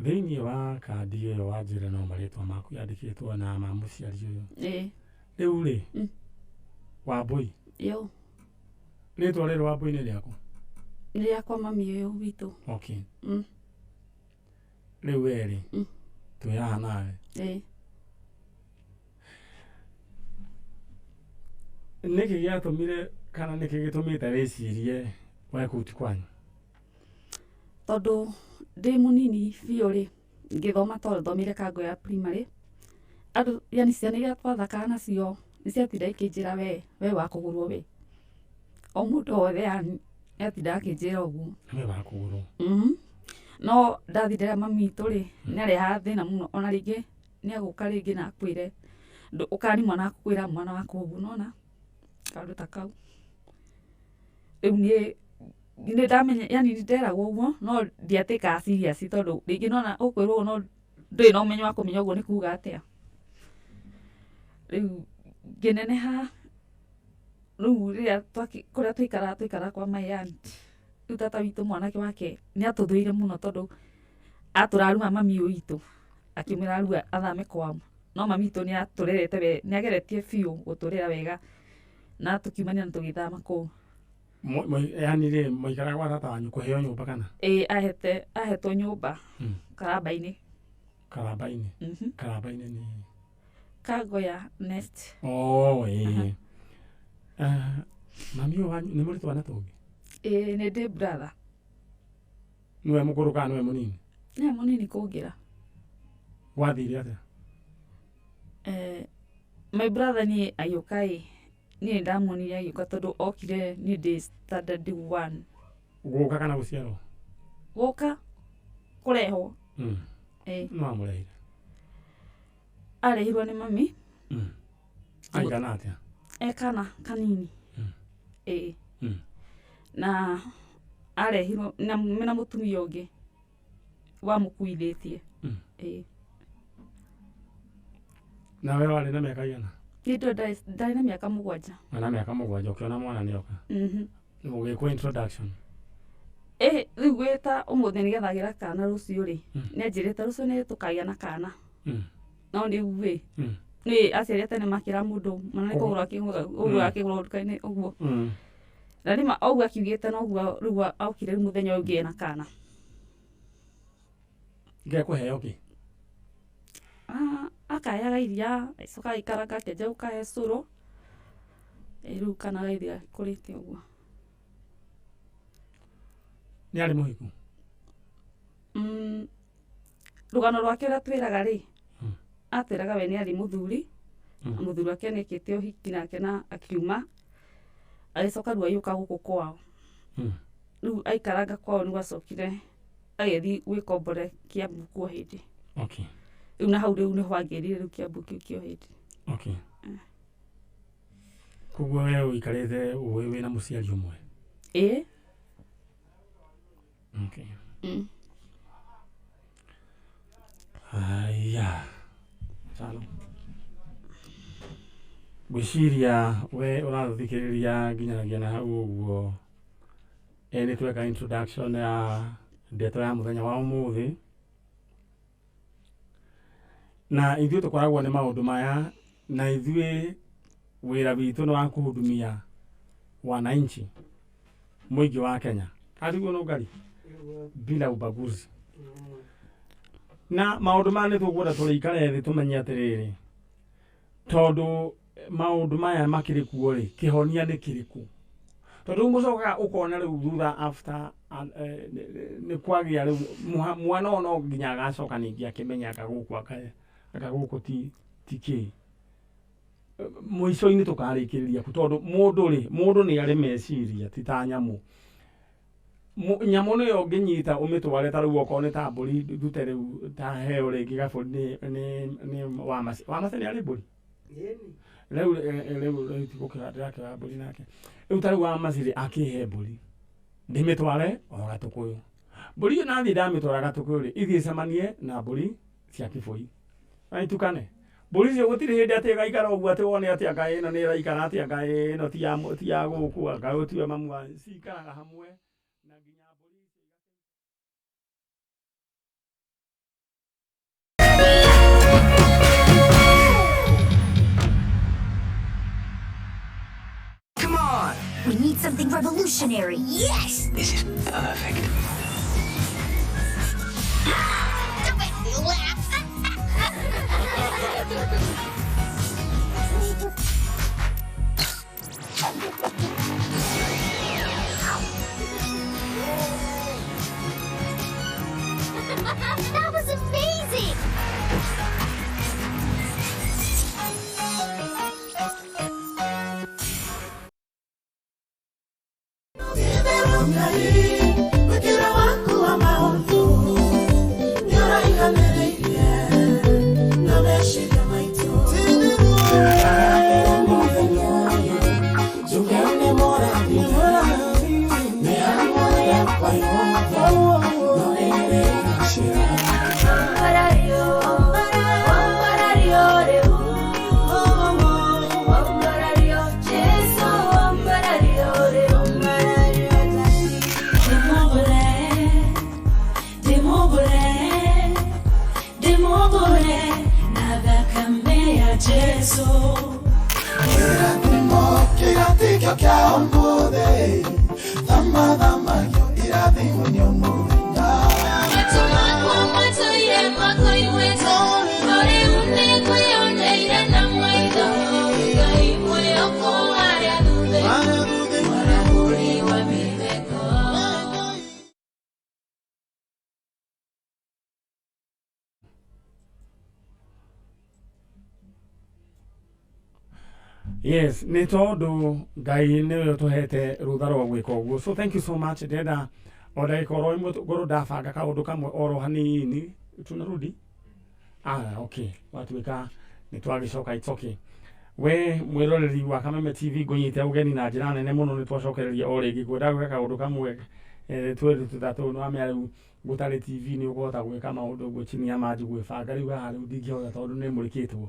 Thĩinĩ wa kandi ĩyo wanjĩra no marĩtwa maku yandĩkĩtwo na ma mũciari ũyũ? Rĩu rĩ Wambui? Rĩtwa rĩrĩ Wambui nĩ rĩaku? Nĩ rĩakwa mami ũyũ witũ. Okay. Rĩu werĩ twĩ haha nawe? Nĩkĩ gĩatũmire kana nĩkĩ gĩtũmĩte wĩcirie wekuti kwanyu? Tondũ ndĩ mũnini biũ rĩ ngĩthoma tondũ thomire Kango ya primary. Andũ yani ciana iria twathakaga nacio nĩ ciatinda ikĩnjĩra we wa kũgũrwo we. O mũndũ wothe yani atinda akĩnjĩra ũguo. We wa kũgũrwo. No ndathire mami witũ rĩ nĩarehaga thĩna mũno ona rĩngĩ nĩagũka rĩngĩ na akwĩre ũkani mwana akwĩra mwana waku ũguo nona kaũndũ ta kau. Rĩu nĩ ndamenya yani nderagwo ũguo no ndiatĩkaga serious tondũ rĩngĩ nona ũkwĩrwo ũguo no ndũrĩ na ũmenyo wa kũmenya ũguo nĩ kuuga atĩa. Rĩu ngĩneneha rĩu rĩrĩa kũrĩa twaikara kwa my aunt rĩu tata witũ mwanake wake nĩ atũthũire mũno tondũ atũraruma mami ũyũ witũ akĩmwĩra rĩu athame kwao. No mami witũ nĩ atũrerete we nĩ ageretie biũ gũtũrera wega na tũkiumania na tũgĩthama kũu. Yani rĩ mũikaraga gwa tata wanyu kũheo nyũmba kana? Ahetwo nyũmba Karaba-inĩ. Karaba-inĩ? Karaba-inĩ nĩ Kango ya Nest. Mami ũyũ wanyu nĩ mũrĩ twana tũngĩ? Nĩ ndĩ brother. Niwe mukuru kana niwe munini? Nĩ mũnini kũngira. Wathire atia? My brother ni agĩũka niĩ ndamuonire agĩũka tondũ okire niĩ ndĩ standard 1. Gũka kana gũciarwo? Gũka kũrehwo. No amũrehire. Arehirwo nĩ mami. Aigana atia? Kana kanini. Na arehirwo na mena mũtumia ũngĩ wamũkuithĩtie. Nawe warĩ na mĩaka igana? Ndarĩ na mĩaka 7. Na mĩaka 7 ũkĩona mwana nĩoka? Ũgĩkwo introduction? Rĩu gwĩta ũmũthĩ nĩgetha agĩra kana rũciũ-rĩ, nĩanjĩrĩte rũciũ nĩtũkagĩa na kana. No rĩu nĩ aciari ake nĩmakĩra mũndũ mana nĩkũgũra akĩgũra nduka-inĩ ũguo. Na nĩma ũguo akiugĩte noguo rĩu aukire mũthenya ũngĩ ena kana. Ngekũheo kĩ? Akaheaga iria, acoka agĩikaraga akĩanjia gũkahe cũrũ. Rĩu kana gaithi kũrĩte ũguo. Nĩ arĩ mũhiku? Rũgano rwake ũrĩa twĩraga-rĩ, atwĩraga we nĩ arĩ mũthuri, na mũthuri wake nĩekĩte ũhiki nake na akiuma, agĩcoka rĩu agĩũka gũkũ kwao. Rĩu aikaranga kwao nĩguo acokire agĩthiĩ gwĩkombora Kiambu kwa hĩndĩ. Rĩu na hau rĩu nĩho angĩrire rĩu Kiambu kĩu kĩa hĩndĩ. Koguo we ũikarĩte wĩna mũciari ũmwe? Haya. Tano. Gwĩciria we ũrathikĩrĩria nginyanagia na hau ũguo. Nĩ tweka introduction ya ndeto ya mũthenya wa ũmũthĩ. Na ithuĩ tũkoragwo nĩ maũndũ maya, na ithuĩ wĩra witũ nĩ wa kũhudumia wananchi mũingĩ wa Kenya. Ariguo no ngari? Bila ubaguzi. Na maũndũ maya nĩ tũkwenda tũrĩikare thĩ tũmenye atĩrĩrĩ, tondũ maũndũ maya makĩrĩ kuo-rĩ, kĩhonia nĩ kĩrĩkũ? Tondũ mũcokaga ũkona rĩu thutha after nĩ kwagĩa rĩu mwana ũyũ no nginya agacoka ningĩ akĩmenya aka gũkũ ti kĩ. Mũico-inĩ tũkarĩkĩrĩria kũ? Tondũ mũndũ nĩ arĩ meciria ti ta nyamũ. Nyamũ nĩyo ũngĩnyita ũmĩtware ta rĩu okorwo nĩ ta mbũri ndute rĩu ta heo rĩngĩ gabũri nĩ Wamacĩ. Wamacĩ nĩ arĩ mbũri? Rĩu tigũkĩra mbũri nake. Rĩu ta rĩu Wamacĩ akĩhe mbũri ndĩmĩtware o Gatũkũyũ. Mbũri ĩyo nathiĩ ndamĩtwara Gatũkũyũ-rĩ, ithiĩ ĩcemanie na mbũri cia Kĩbũi. Itukane. Mbũri icio gũtirĩ hĩndĩ atĩ ĩgaikara ũguo atĩ wone atĩ anga ĩno nĩ ĩraikara atĩ anga ĩno ti ya gũkũ, anga gũtiwe mamu cikaraga hamwe. Come on! We need something revolutionary. Yes! This is perfect. Don't make me laugh. That was amazing! Yes, nä tondå Ngai nä we tåhete rutha rwa gwä ka å guo. So thank you so much. Ndenda o ndagä oro imwe ngorwo ndabanga kaå ndå kamwe oro hanini. Tunarudi? Okay. Watuä ka nä twagä coka. It's okay. We mwiroreri wa Kameme TV ngũnyite ũgeni na njĩra nene mũno nĩ twacokereria o rĩngĩ kwenda gwĩka kaũndũ kamwe twĩrĩ tũtatũ no amĩa rĩu gũtarĩ TV nĩ ũkũhota gwĩka maũndũ ũguo chini ya maji gwĩbanga rĩu haha rĩu ndingĩhota tondũ nĩ mũrĩkĩtwo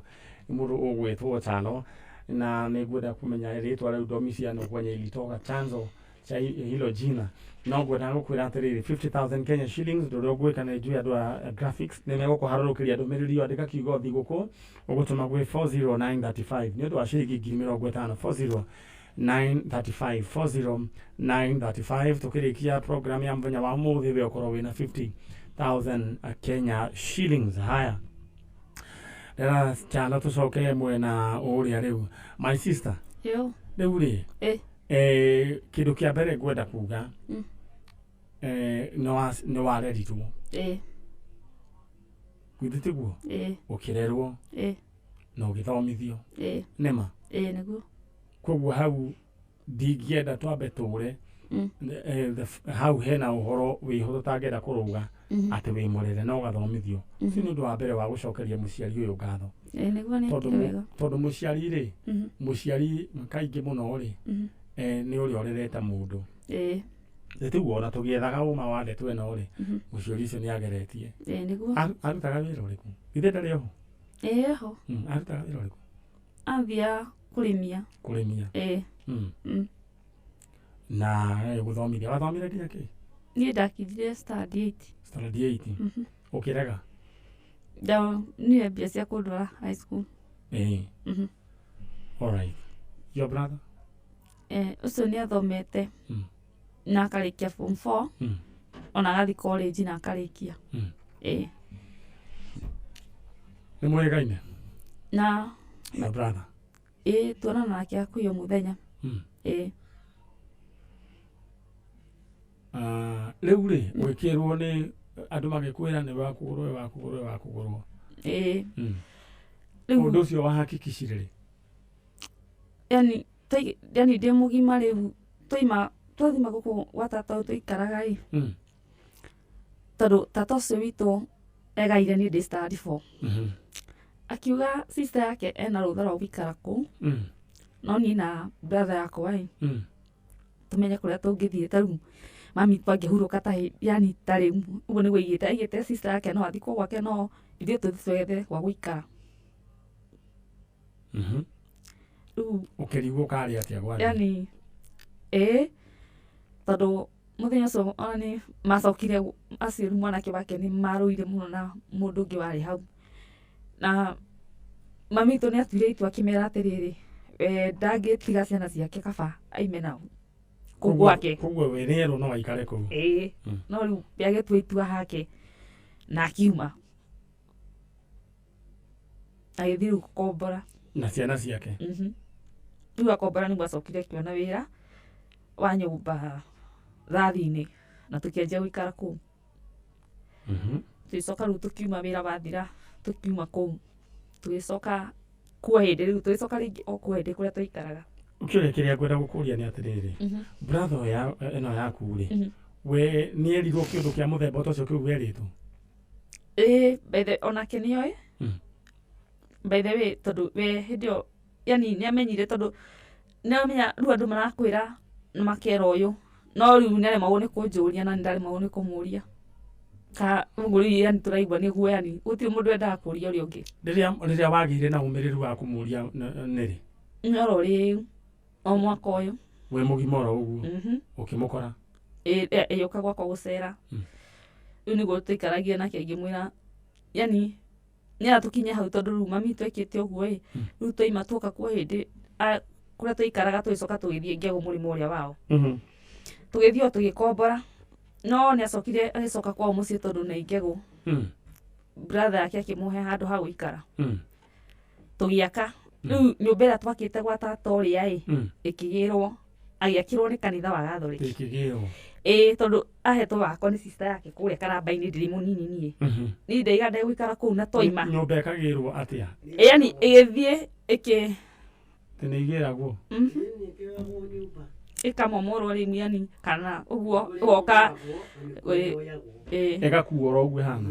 nĩ mũndũ ũgwĩtwo Chano na nĩ ngwenda kũmenya rĩtwa rĩu Domiciano kwenye ilitoka chanzo cha hilo jina no ngwenda gũkwĩra atĩrĩrĩ 50,000 Kenya shillings ndũrĩa ũgwĩka nĩ njui andũ a graphics nĩ megũkũharũrũkĩria ndũmĩrĩri andĩka kiugo thigũkũ ũgũtũma gwĩ 40935 nĩ ũndũ wa ciringi 50,000 40935 tũkĩrĩkia program ya mũthenya wa ũmũthĩ we ũkorwo wĩna 50,000 Kenya shillings. Haya ndĩra Chano tũcoke mwena ũrĩa rĩu my sister Yo. rĩu rĩ kĩndũ kĩa mbere ngwenda kuga nĩ warerirwo gwithĩ tiguo ũkĩrerwo na ũgĩthomithio nĩma nĩguo koguo hau ndingĩenda twambe tũre hau hena ũhoro wĩho tũtangĩenda kũrũga atĩ wĩ mũrere na ũgathomithio ũcio nĩ ũndũ wa mbere wa gũcokeria mũciari ũyũ ngatho tondũ mũciari rĩ mũciari kaingĩ mũno rĩ nĩ ũrĩa ũrerete mũndũ tiguo ona tũgĩethaga ũma wa ndeto ĩno rĩ mũciari ũcio nĩ ageretie arutaga wĩra ũrĩkũ ithe ndarĩ ho ho arutaga wĩra ũrĩkũ ambia kũrĩmia na gũthomithia wathomire nginya kĩ niĩ ndakinyire standard 8 ũkĩrega niĩ mbia cia kũndwara high school alright your brother ũcio nĩ athomete na akarĩkia form 4 ona agathiĩ college na akarĩkia nĩ mũĩgaine na your brother tuonana nake hakuhĩ o mũthenya rĩu rĩ gwĩkĩrwo nĩ andũ magĩkwĩra nĩ wakũgũrwo ũndũ ũcio wahakikicire rĩ yani ndĩ mũgima rĩu twathima gũkũ gwa tata tũikaraga tondũ tata ũcio witũ egaire niĩ ndĩ standard 4 akiuga sister yake ena rũtha rwa gũikara kũu no niĩ na brother yakwa tũmenye kũrĩa tũngĩthiĩ tarĩu mami twangĩhurũka yani tarĩ ũguo nĩguo aigĩte sister yake no athiĩ kũu gwake no ithuĩ tũthiĩ twethe gwa gũikara ũkĩrigwo karĩ atĩa gwa yani tondũ mũthenya ũcio ona nĩ macokire aciari mwanake wake nĩ marũire mũno na mũndũ ũngĩ warĩ hau na mami witũ nĩ atuire itua akĩmera atĩrĩrĩ ndangĩtiga ciana ciake kaba aime nao kũu gwake koguo we rĩerwo no aikare kũu no rĩu agĩtua itua hake na akiuma agĩthiĩ rĩu gũkombora na ciana ciake rĩu akombora nĩguo acokire akĩona wĩra wa nyũmba Rathi-inĩ na tũkĩanjia gũikara kũu tũgĩcoka rĩu tũkiuma wĩra wathira tũkiuma kũu tũgĩcoka kuo hĩndĩ rĩu tũgĩcoka rĩngĩ o kuo hĩndĩ kũrĩa tũikaraga ũkĩũria kĩrĩa ngwenda gũkũria nĩ atĩrĩrĩ brother ĩno yaku rĩ we nĩ erirwo kĩũndũ kĩa mũthemba ũcio kĩu werĩtwo onake nĩoĩ by the way tondũ we hĩndĩ ĩyo yani nĩ amenyire tondũ nĩ amenya rĩu andũ marakwĩra nĩ makera ũyũ no rĩu nĩ aremagwo nĩ kũnjũria na nĩ ndaremagwo nĩ kũmũria ũguo rĩu yani tũraigua nĩguo yani gũtirĩ mũndũ endaga kũria ũrĩa ũngĩ rĩrĩa wagĩire na ũmĩrĩru wa kũmũria nĩrĩ oro rĩu o mwaka ũyũ we mũgima oro ũguo ũkĩmũkora yoka gwakwa gũcera rĩu nĩguo tũikaragia nake ngĩmwĩra yani nĩ atũkinye hau tondũ rĩu mami twekĩte ũguo rĩu twaima tuoka kuo hĩndĩ kũrĩa tũikaraga tũgĩcoka tũgĩthiĩ Ngegũ mũrĩmo ũrĩa wao tũgĩthiĩ o tũgĩkombora no nĩ acokire agĩcoka kwao mũciĩ tondũ nĩ Ngegũ brother yake akĩmũhe handũ ha gũikara tũgĩaka rĩu nyũmba ĩrĩa twakĩte gwa tata ũrĩa ĩkĩgĩrwo agĩakĩrwo nĩ kanitha wa Gathoreki tondũ ahetwo wakwa nĩ sister yake kũrĩa Karamba-inĩ ndĩrĩ mũnini niĩ ndaigana gũikara kũu na twaima nyũmba ĩkagĩrwo atĩa yani ĩgĩthiĩ Tĩnĩigĩragwo. Ĩkamomorwo rĩu yani kana ũguo ũgoka Ĩgakuo oro ũguo hana.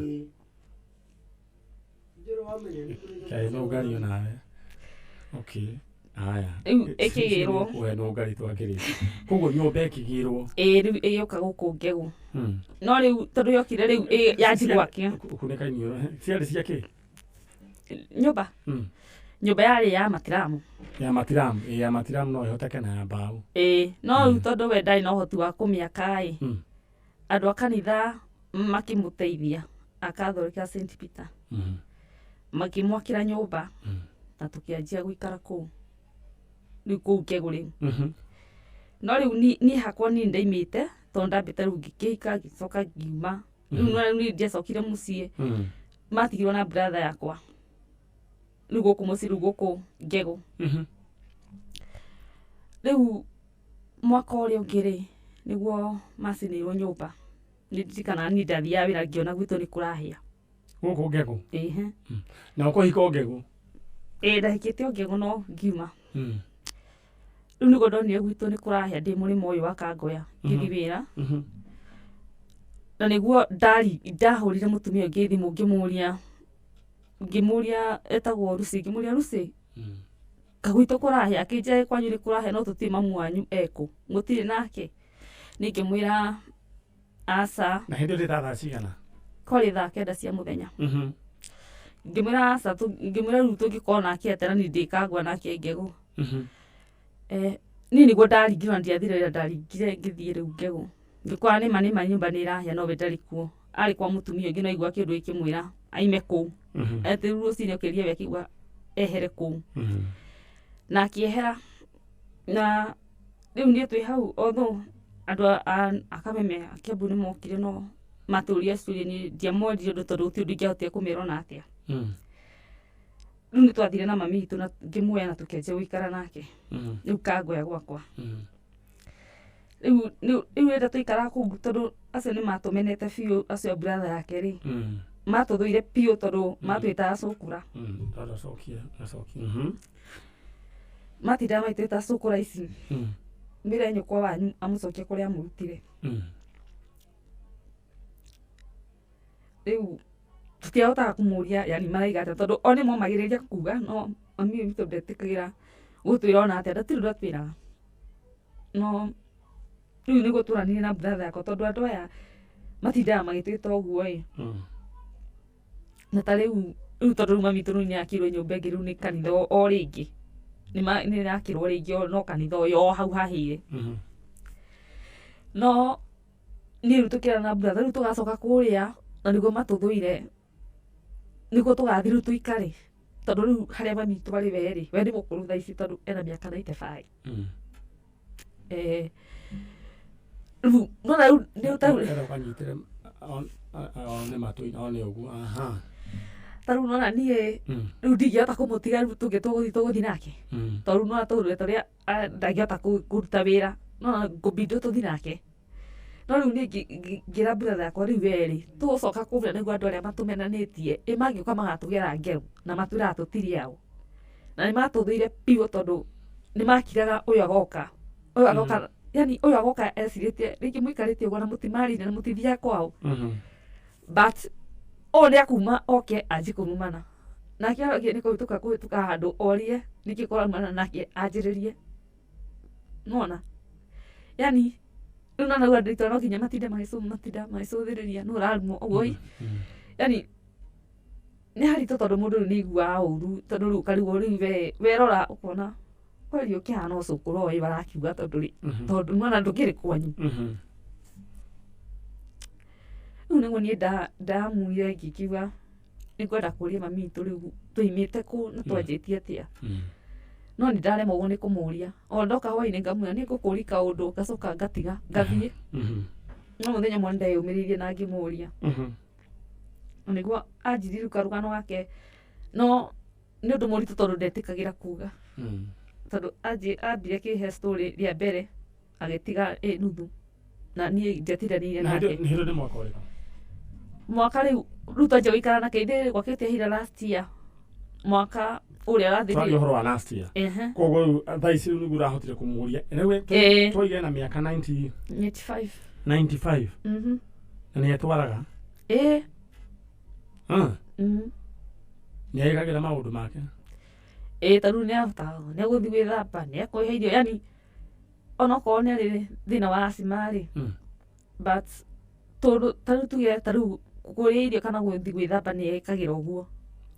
Kaĩ no ngari onawe. Okay. Aya. Rĩu ĩkĩgĩrwo. Kuhe no ngari twakĩrĩte. Koguo nyũmba ĩkĩgĩrwo. Rĩu ĩgĩũka gũkũ Ngegũ. No rĩu tondũ yokire rĩu yanji gwakio. Kunĩka iniũrũ. Ciarĩ cia kĩ? Nyũmba. Nyũmba yarĩ ya matiramu. Ya matiramu. Ya matiramu no ĩhoteke na ya mbaũ. No rĩu tondũ we ndarĩ na ũhoti wa kũmĩaka andũ a kanitha makĩmũteithia akathoreka St Peter. Makĩmwakĩra nyũmba na tũkĩanjia gũikara kũu. Rĩu kũu Ngegũ rĩu. No rĩu niĩ hakwa niĩ ndaimĩte tondũ ndambĩte rĩu ngĩkĩhika ngĩcoka ngiuma. Rĩu niĩ ndiacokire mũciĩ. Matigirwo na brother yakwa. Rĩu gũkũ mũciĩ rĩu gũkũ Ngegũ. Rĩu mwaka ũrĩa ũngĩ rĩ nĩguo macinĩirwo nyũmba. Nĩndirikanaga niĩ ndathiaga wĩra ngĩona gwitũ nĩ kũrahĩa. Gũkũ Ngegũ? Na ũkũhika o Ngegũ? Ndahikĩte o Ngegũ no ngiuma. Rĩu nĩguo ndonire gwitũ nĩ kũrahĩa ndĩ mũrĩmo ũyũ wa Kangoya ngĩthiĩ wĩra. Na nĩguo ndahũrire mũtumia ũngĩ thimũ ngĩmũria etagwo Lucy ngĩmũria Lucy. Kagwitũ kũrahĩa akĩnjĩra kwanyu nĩ kũrahĩa no tũtirĩ mamu wanyu ekũ mũtirĩ nake. Nĩ ngĩmwĩra aca. Na hĩndĩ ĩyo thaa cigana? Kwarĩ thaa 9 cia mũthenya. Ngĩmwĩra aca ngĩmwĩra rĩu tũngĩkorwo nake atera niĩ ndĩkangwa nake Ngegũ. Niĩ nĩguo ndaringirwo na ndiathire wĩra ndaringire ngĩthiĩ rĩu Ngegũ. Ngĩkora nĩma nyũmba nĩ ĩrahĩa no we ndarĩ kuo. Arĩ kwa mũtumia ũngĩ no aigua kĩndũ gĩkĩmwĩra aime kũu. Atĩ rĩu rũcinĩ ũkĩria we akĩigua ehere kũu. Na akĩehera na rĩu niĩ twĩ hau although andũ a Kameme a Kiambu nĩ mokire no matũria ciũria niĩ ndiamoririe ũndũ tondũ gũtirĩ ũndũ ingĩahotire kũmera ona atĩa. Rĩu nĩ twathire na mami witũ na ngĩmuoya na tũkĩanjia gũikara nake. Rĩu Kangoya gwakwa. Rĩu rĩrĩa tũikara kũu tondũ acio nĩ matũmenete biũ acio brother yake rĩ. Matũthũire biũ tondũ matwĩtaga cũkũra. Matindaga magĩtwĩta cũkũra ici. Mwĩre nyũkwa wanyu amũcokie kũrĩa amũrutire. Rĩu tũtiahotaga kũmũria yani maraiga atĩa tondũ o nĩmo magĩrĩria kuga no mami witũ ndetĩkagĩra gũtwĩra ona atĩa ndatirĩ ũndũ atwĩraga. No rĩu nĩguo tũranire na brother yakwa tondũ andũ aya matindaga magĩtwĩta ũguo na ta rĩu tondũ rĩu mami witũ nĩ yakirwo nyũmba ĩngĩ rĩu nĩ kanitha o rĩngĩ. Nĩ yakirwo rĩngĩ no kanitha ũyũ o hau hahĩire. No niĩ rĩu tũkĩra na brother rĩu tũgacoka kũrĩa na nĩguo matũthũire nĩguo tũgathiĩ rĩu tũikare tondũ rĩu harĩa mami witũ arĩ we nĩ mũkũrũ thaa ici tondũ ena mĩaka 95. Rĩu nona rĩu nĩ ũkanyitĩre nĩ matũine ũguo. Tarĩu nona niĩ rĩu ndingĩhota kũmũtiga rĩu tũgũthiĩ nake. Tondũ nona tũrũre tũrĩa ndangĩhota kũruta wĩra nona ngũbindwo tũthiĩ nake. No rĩu niĩ ngĩra brother yakwa rĩu werĩ tũgũcoka kũrĩa nĩguo andũ arĩa matũmenanĩtie mangĩũka magatũgera Ngegũ na matwĩraga tũtirĩ ao. Na nĩ matũthũire biũ tondũ nĩ makiraga ũyũ agoka. Yani ũyũ agoka ecirĩtie rĩngĩ mũikarĩtie ũguo na mũtimarĩire na mũtithiaga kwao. But ũyũ nĩ akuma oke anji kũrumana. Nake nĩ kũhĩtũka handũ orie nĩkĩ kũrumana nake anjĩrĩrie. Nona yani rĩu nona rĩu andũ itũra no nginya matinde magĩcũthĩrĩria nũ ũrarumwo ũguo. Yani nĩ haritũ tondũ mũndũ rĩu nĩ aiguaga ũru tondũ rĩu ũkarigwo rĩu werora ũkona kweli ũkĩhana ũcũkũra ũyũ barakiuga tondũ nona ndũkĩrĩ kwanyu. Rĩu nĩguo niĩ ndamumire ngĩkiuga nĩngwenda kũria mami witũ rĩu tũimĩte kũ na twanjĩtie atĩa. No nĩ ndaremwo ũguo nĩ kũmũria. O ndoka hwainĩ ngamwĩra nĩ ngũkũria kaũndũ ngacoka ngatiga ngathiĩ. No mũthenya ũmwe nĩndeyũmĩrĩirie na ngĩmũria. Na nĩguo anjirie rĩu karũgano gake no nĩ ũndũ mũritũ tondũ ndetĩkagĩra kuga. Tondũ ambire kĩhe story rĩa mbere agĩtiga nuthu na niĩ ndiatindanĩire nake. Nĩ hĩndĩ mwaka ũrĩkũ? Mwaka rĩu twanjia gũikara nake ithĩ gwakĩte hira last year mwaka uria rathiri twari horo wa last year kogo thaisi nugu rahotire kumuria enewe twaige na miaka 95 na ni twaraga ni aigagira maundu make taru ni afta ni guthi gwithamba ni akuhe irio yani ona ko ni ari thina wa asimari but taru tuge taru kukuria irio kana guthi gwithamba ni ekagira uguo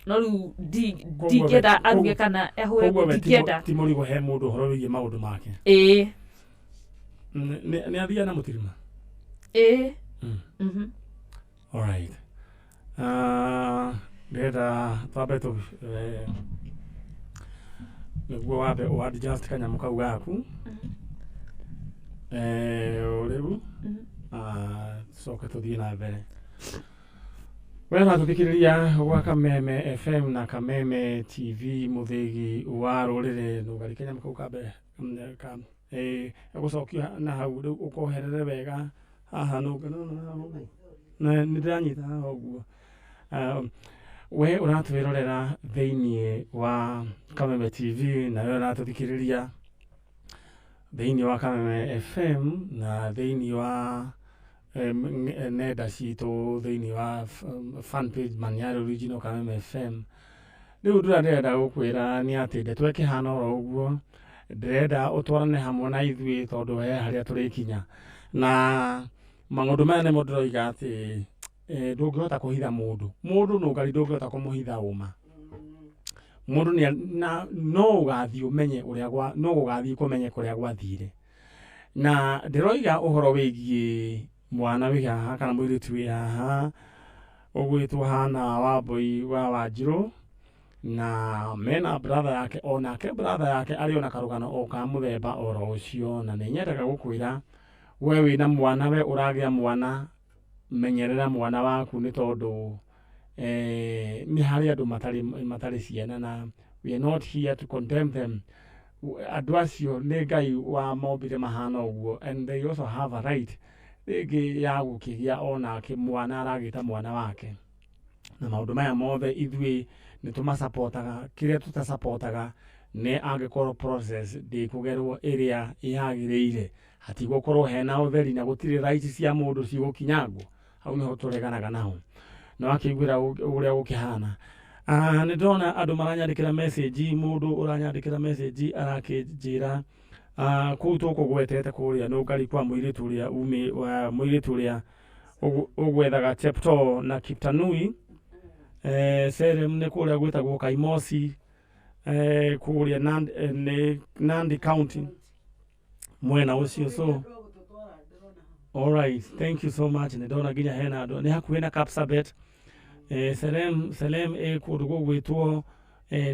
no riu ndingenda aruge kana ehure ndingenda ti murigo he mundu horo wigie maundu make ni athia na mutirima alright ndenda twabe tu niguo wabe adjust kanyamu kau gaku uriu soka tuthie na mbere wena tuthikiriria gwa Kameme FM na Kameme TV muthigi wa rurire nugari kanyamu kau kabe gucokia na hau riu ukoherere wega haha na ndiranyita uguo we uratwirorera theinie wa Kameme TV na we uratuthikiriria theinie wa Kameme FM na theinie wa nenda citu theinie wa fan page Maniaro Original Kameme FM riu ndirenda gukwira ni ati ndetweke hana oro uguo ndirenda utwarane hamwe na ithui tondu he haria turikinya na maundu maya nimo ndiroiga ati ndungihota kuhitha mundu nugari ndungihota kumuhitha uma mundu ni no ugathi umenye uria gwa no ugathi kumenye kuria gwathire na ndiroiga uhoro wigie mwana wi haha kana mwiritu wi haha ugwitwa Hana Wambui wa Wanjiru na mena brother yake onake brother yake ari ona karugano oka muthemba oro ucio na ninyendaga gukwira we wina mwana we uragia mwana menyerera mwana waku ni tondu ni hari andu matari ciana na we are not here to condemn them andu acio ni Ngai wa mombire mahana uguo and they also have a right rigi ya gukigia onake mwana aragita mwana wake na maundu maya mothe ithui ni tumasupportaga kiria tutasupportaga ni angikorwo process ndi kugerwo area yagiriire hatigukorwo hena utheri na gutire rights cia mundu cigukinyangwo hau niho tureganaga naho no akigwira uria gukihana ni ndona andu maranyandikira message mundu uranyandikira message arakijira kuto kugwetete kuria no ngari kwa mwiritu uria mwiritu uria ugwethaga Cheptoo na Kiptanui Serem ne kuria gwetagwo Kaimosi kuria Nandi County mwena ucio so all right thank you so much ni ndona ginya hena andu ni hakuhe na Kapsabet Selem kurugo gwitwo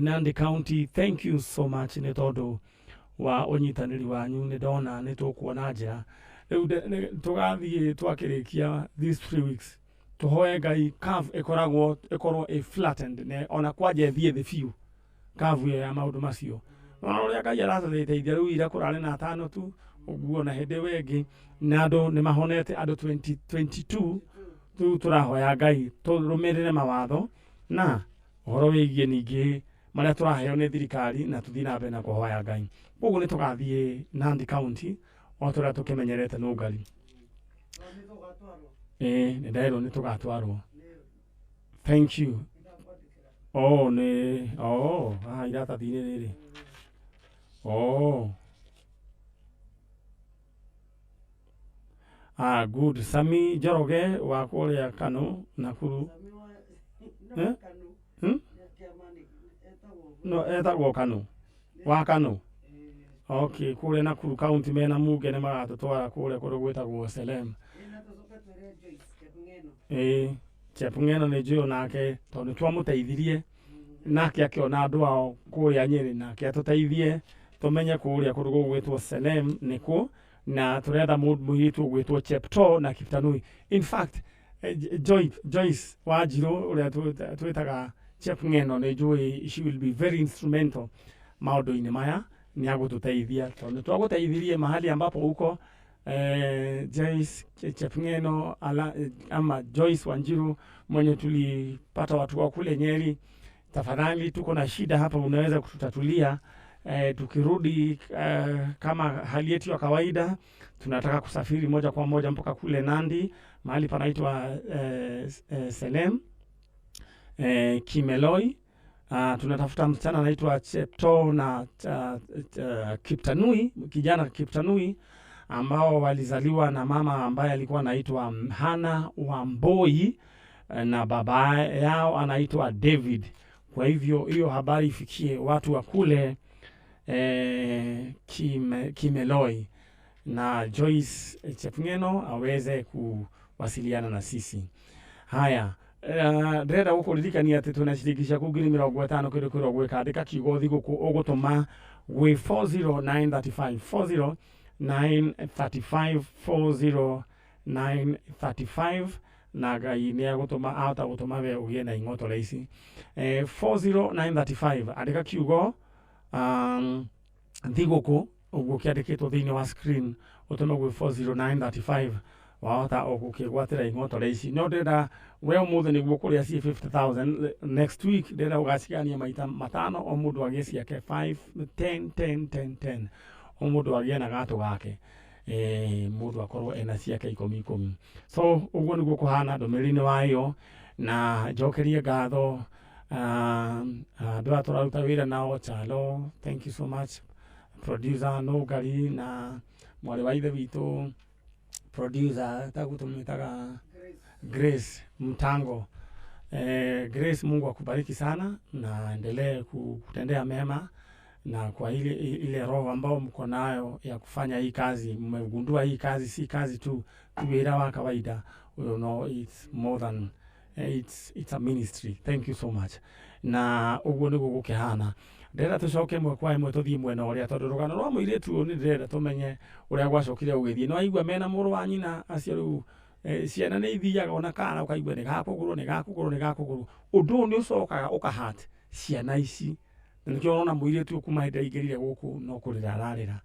Nandi County thank you so much ni tondu wa unyitaniri wanyu ni ndona ni tukuona njira riu tugathie twakirikia these 3 weeks tuhoe Ngai curve ikorwo flattened ne ona kwaje thie the few curve ya maundu macio no uria Ngai arateithia riu ira kurane na 5 tu uguo na hende wengi na andu ni mahonete andu 2022 tu turahoya Ngai turumirire mawatho na uhoro wigie ningi maria turaheo ni thirikari na tuthii na mbere na kuhoya Ngai uguo ni tugathie Nandi County o turia tukimenyerete no Ngai ni ndairo ni tugatwarwo thank you irata thine riri good Sami Njoroge wa kuria Kano Nakuru no etagwo Kano wa Kano okay kuria Nakuru county mena muge ne magatutwara kuria kuru gwetagwo Selem Chepngeno ni njui nake tondu twamuteithirie nake akiona andu ao kuria Nyeri nake atuteithie tumenye kuria kuru gwetwo Selem niku na turenda muhitu gwetwo Cheptoo na Kiptanui in fact Joyce Wanjiru uria twitaga Chepngeno ni njui she will be very instrumental maundu-ini maya ni agututeithia tondu twaguteithirie mahali ambapo uko Joyce Chepngeno ama Joyce Wanjiru mwenye tulipata watu wa kule Nyeri tafadhali tuko na shida hapa, unaweza kututatulia. Tukirudi kama hali yetu ya kawaida, tunataka kusafiri moja kwa moja mpaka kule Nandi, mahali panaitwa Selem Kimeloi. Tunatafuta msichana anaitwa Chepto na Kiptanui, kijana Kiptanui, ambao walizaliwa na mama ambaye alikuwa anaitwa Hana Wamboi na baba yao anaitwa David. Kwa hivyo hiyo habari ifikie watu wa kule Kimeloi, na Joyce Chepngeno aweze kuwasiliana na sisi. Haya, ndĩrenda gũkũririkania atĩ tunashirikisha ku 50 kĩndũ kĩrĩa gwĩkandĩka kiugo thigũkũ ũgũtũma gwĩ 40935 40935 na Ngai nĩ agũtũma ahota gũtũma we ũgĩe na ing'otore ici. 40935 andĩka kiugo thigũkũ ũguo kĩandĩkĩtwo thĩinĩ wa screen, ũtũme gwĩ 40935 wahota gũkĩgwatĩra ing'otore ici. No ndĩrenda we ũmũthĩ nĩguo kũrĩa ci 50,000 next week, ndĩrenda ũgacigania maita matano, o mũndũ agĩe ciake 5 10 10 10 10, o mũndũ agĩe na gatũ gake, mũndũ akorwo ena ciake 10. So ũguo nĩguo kũhana ndũmĩrĩri-inĩ wayo, na njokerie ngatho andũ a tũraruta wĩra nao, Chalo, thank you so much, producer Nũngari na mwarĩ wa ithe witũ producer tagũtũmĩtaga Grace Mtango. Grace, Mungu akubariki sana na endelee kutendea mema, na kwa ile roho ambao mko nayo ya kufanya hii kazi. Mmegundua hii kazi si kazi tu wĩra wa kawaida, you know, it's more than it's a ministry. Thank you so much. Na ũguo nĩguo gũkĩhana. Ndĩrenda tũcoke mwe kwa ĩmwe tũthiĩ mwena ũrĩa, tondũ rũgano rwa mũirĩtu ũyũ nĩ ndĩrenda tũmenye ũrĩa gwacokire gũgĩthiĩ. No aigua mena mũrũ wa nyina acio rĩu ciana nĩ ithiaga ona kana ũkaigua nĩ gakũgũrũ. Ũndũ ũyũ nĩ ũcokaga ũkahat ciana ici. Na nĩkĩo ũrona mũirĩtu kuma hĩndĩ aingĩrire gũkũ no kũrĩra ararĩra.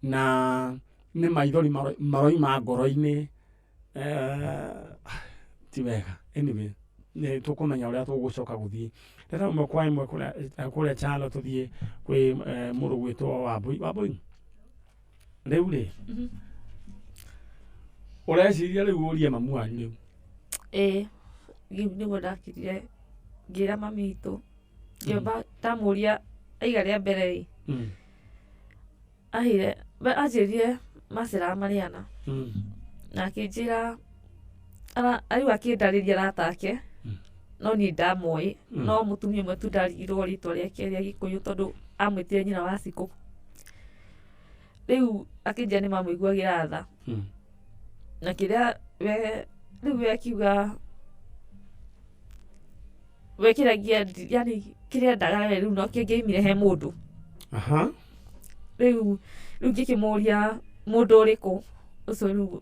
Na nĩ maithori maroima ngoro-inĩ, ti wega. Anyway, nĩ tũkũmenya ũrĩa tũgũcoka gũthiĩ. Ndĩrenda ũmwe kwa ĩmwe kũrĩa Chalo tũthiĩ kwĩ mũrũ gwĩtwo Wambui. Rĩu rĩ, ũreciria rĩu ũrie mamu wanyu rĩu? Nĩguo ndakirire ngĩra mami witũ, ngĩamba ndamũria aiga rĩa mbere rĩ, anjĩrire maceraga marĩana, na akĩnjĩra rĩu akĩndarĩria arata ake, no niĩ ndamoĩ, no mũtumia ũmwe tu ndarigirwo rĩtwa rĩake rĩa Gĩkũyũ tondũ amwĩtire nyina wa Cikũ. Rĩu akĩnjĩra nĩ mamũiguagĩra tha, na kĩrĩa rĩu we akiuga we kĩrĩa yani kĩrĩa endaga we rĩu no kĩngĩaumire he mũndũ. Rĩu ngĩkĩmũria mũndũ ũrĩkũ ũcio rĩu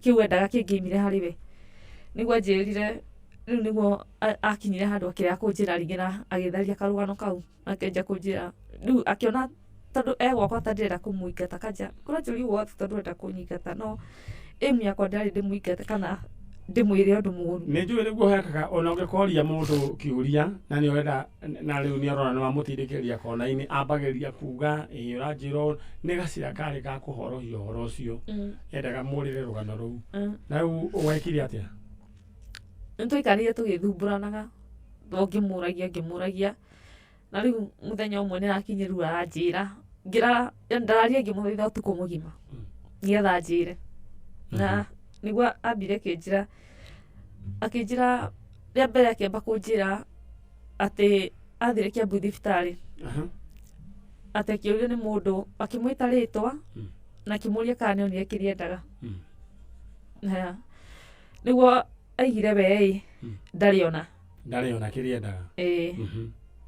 kĩu endaga kĩngĩaumire harĩ we, nĩguo anjĩrire rĩu nĩguo akinyire handũ akĩrega kũnjĩra rĩngĩ na agĩtharia karũgano kau, akĩnja kũnjĩra rĩu akĩona tondũ gwakwa ta ndĩrenda kũmũingata, kanja kũranjũria ũguo tondũ ndĩrenda kũnyingata, no ĩmu yakwa ndarĩ ndĩmũingate kana ndĩmwĩre ũndũ mũũru. Nĩ njũĩ nĩguo hekaga ona ũngĩkoria mũndũ kĩũria na nĩ ũrenda, na rĩu nĩ ũrona nĩ wamũtindĩkĩrĩria kona-inĩ, ambagĩrĩria kuga ũranjĩra nĩ gacira karĩ ga kũhorohia ũhoro ũcio, endaga mũrĩre rũgano rũu. Na rĩu wekire atĩa? Nĩ twaikarire tũgĩthumbũranaga, ngĩmũragia, na rĩu mũthenya ũmwe nĩ arakinyĩ rĩu aranjĩra, ndararia ngĩmũthaitha ũtukũ mũgima nĩgetha anjĩre, na nĩguo ambire akĩnjĩra rĩa mbere akĩamba kũnjĩra atĩ athire Kiambu thibitarĩ, atĩ akĩũrio nĩ mũndũ akĩmwĩta rĩtwa na akĩmũria kana nĩonire kĩrĩa endaga. Nĩguo aigire we ndarĩona kĩrĩa endaga,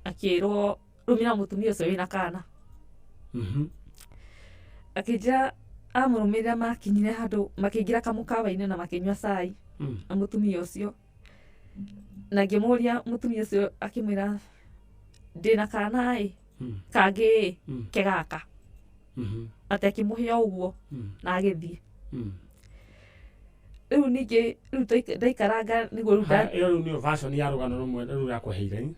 akĩrwo rũmĩra mũtumia ũcio wĩna kana. Akĩnjĩra amũrũmĩrĩra makinyire handũ makĩingĩra kamũkawa-inĩ na makĩnyua cai na mũtumia ũcio, na ngĩmũria mũtumia ũcio akĩmwĩra ndĩna kana kangĩ kegaka, atĩ akĩmũhe ũguo na agĩthiĩ. riu ningi riu ndaikaranga niguo riu iyo ni version ya rugano rumwe riu yakuheire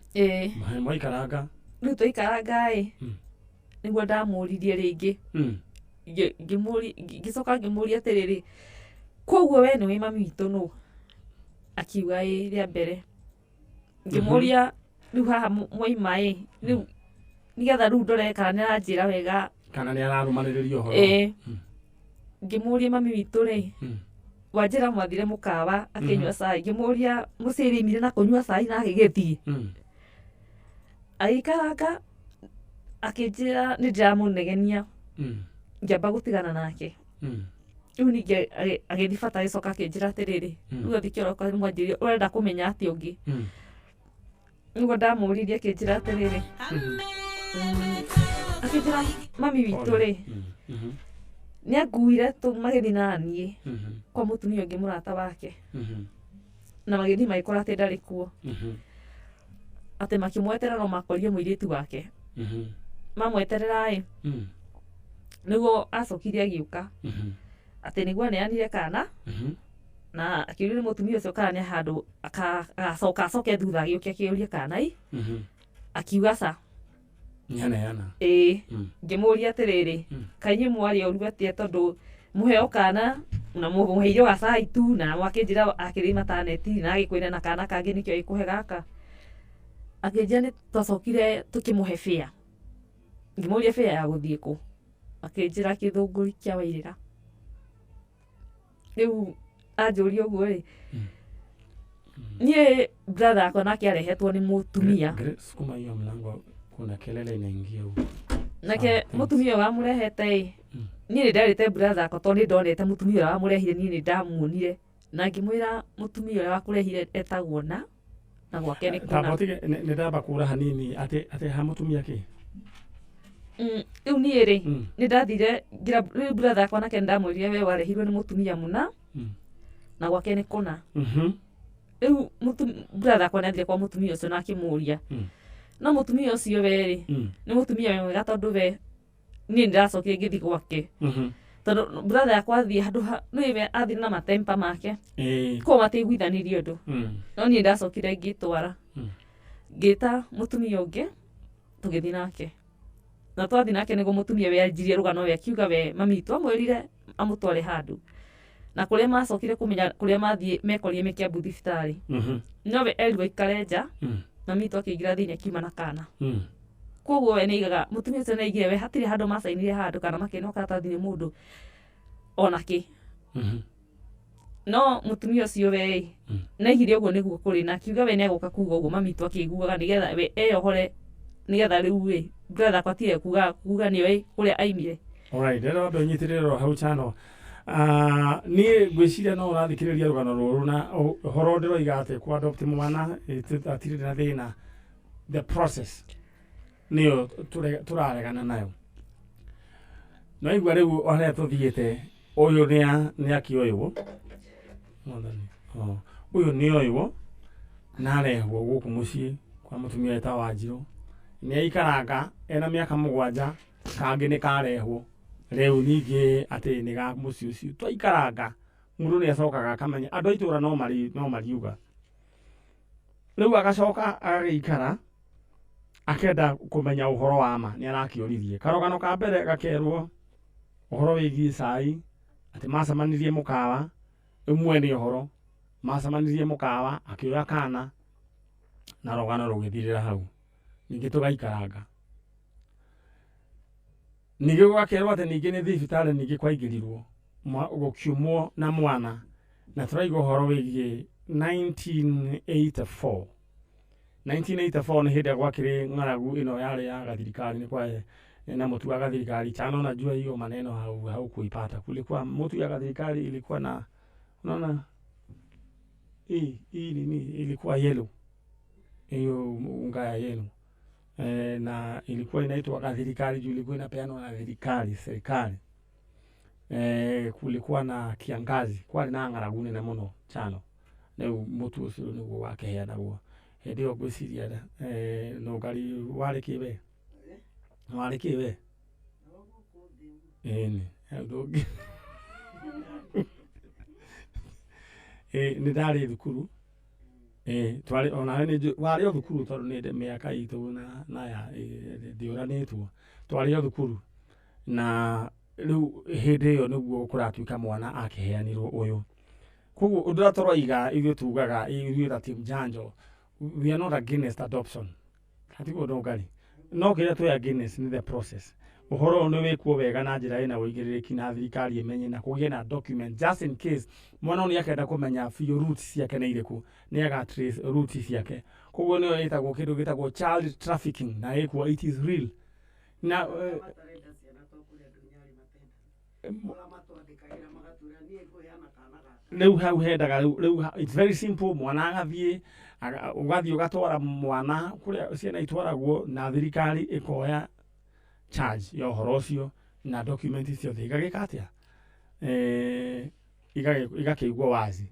mwaikaranga riu twaikaranga niguo ndamuririe ringi ngicoka ngimuria atiriri koguo we niwe mami witu nu akiuga ria mbere ngimuria riu haha mwaima riu nigetha riu ndore kana niranjira wega kana ni ararumaniriria uhoro ngimuria mami witu ri wanjira mwathire mukawa akinywa cai ngimuria muciri mire na kunywa cai na agigithie aikaranga akinjira ni ndiramunegenia ngiamba gutigana nake riu ningi agithi bata agicoka akinjira atiriri riu athi kioroka mwanjirie urenda kumenya ati ungi niguo ndamuririe akinjira atiriri akinjira mami witu ri nianguire magithi nanie kwa mutumia ungi murata wake na magithi magikora ati ndari kuo ati makimweterera no makorie muiritu wake mamweterera niguo acokire agiuka ati niguo aneanire kana na akiuria ni mutumia ucio kana ni handu agacoke thutha agiuke akiuria kana akiuga ca yana ngimuria atiriri kainyi mwari oru atia tondu muheo kana na muheire wa cai tu na mwakinjira akiri mataneti na agikwira na kana kangi nikio ikuhe gaka akinjira ni twacokire tukimuhe fare ngimuria fare ya guthie ku akinjira kithunguri kia Wairira riu anjuria uguo ri nie brother akwa nake arehetwo ni mutumia sukuma hiyo mlango kuna kelele inaingia huko nake mutumia wa murehete nie ni ndarite brother akwa tondu ndonete mutumia wa murehire nie ni ndamuonire na ngimwira mutumia wa kurehire etagwo na gwake ni kuna tabotige ni ndamba kura hanini ate ha mutumia ki riu nie ri ni ndathire ngira brother akwa nake ndamwirire we warehirwo ni mutumia muna na gwake ni kuna riu brother akwa nathire kwa mutumia ucio na akimuria no mutumia ucio we ni mutumia mwega tondu we nie ndiracokire ngithi gwake tondu brother akwa athie handu niwe athie na matempa make ko matiguithanirie undu no nie ndacokire ngitwara ngita mutumia ungi tugithi nake na twathi nake niguo mutumia we anjirie rugano we akiuga we mami tu amwirire amutware handu na kuria macokire kumenya kuria mathie mekorie me Kiambu thibitari no we erirwo ikare nja mami tu akiingira thiini akiuma na kana koguo we niigaga mutumia ucio niaigire we hatire handu macainire handu kana makino karatathi ni mundu onaki no mutumia ucio we naigire uguo niguo kuri na akiuga we neguka kuga uguo mami tu akiguaga nigetha we eyohore nigetha riu we brother kwatire kuga niwe kuria aimire alright ndero be nyitiriro hau chano ni gwiciria no urathikiriria rugano ruru na horo ndiro igate ku adopt mwana atire na thina the process niyo turaregana nayo no igwa riu ore tuthiete uyu ni akioywo uyu ni oywo na rehwo guku mucii kwa mutumia eta Wanjiru ni aikaranga ena miaka 7 kangi ni karehwo riu ningi ati ni ga mucii ucio twaikaranga mundu ni acokaga akamenya andu aitura no mariuga riu agacoka agikara akenda kumenya uhoro wa ma ni arakioririe karogano ka mbere gakerwo uhoro wigi cai ati macamanirie mukawa imwe ni uhoro macamanirie mukawa akioya kana na rogano rugithirira hau ningi tugaikaranga ningi gwakerwo ati ningi ni thibitari ningi kwaingirirwo gukiumwo na mwana na turaiga uhoro wigi 1984 ni hindi gwakiri ng'aragu ino yale ya gathirikari ni kwa na mutu wa gathirikari chano najua hiyo maneno hau kuipata kulikuwa mutu ya gathirikari ilikuwa na unaona hii ni ilikuwa yellow hiyo unga ya yellow na ilikuwa inaitwa gathirikari juu ilikuwa inapeanwa na serikali kulikuwa na kiangazi kwa na ng'aragu ni na muno chano na mutu ucio niguo wakeheana guo hindi yo gwiciria no ngari warikiwe ni ndungi nä ndarä thukuru twarä ona warä o thukuru tondå nä mä aka itå naya ndä å ranä two twarä o thukuru na rä u hä ndä ä yo nä guo kå ratuä ka mwana akä heanirwo å yå koguo å ndå å rä a tåroiga ithuä tugaga ithuä ta team Janjo we are not against adoption katiguo ndongari no kä rä a twä against nä the process å horo nä wä kuo wega na njä ra ä na wå igä rä rä ki na thirikari ä menye na kå gä na document just in case mwana nä akenda kå menya biå roots ciake nä irä kå nä aga trace roots ciake koguo nä yo ä tagwo kä ndå gä tagwo child trafficking na ä kuo it is real na rä u hau hendaga rä u it's very simple mwana agathiä å gathiä å gatwara mwana kå rä a ciana itwaragwo na thirikari ä koya charge ya å horo å cio na document ciothe igagä ka atä a igakä igwo wazi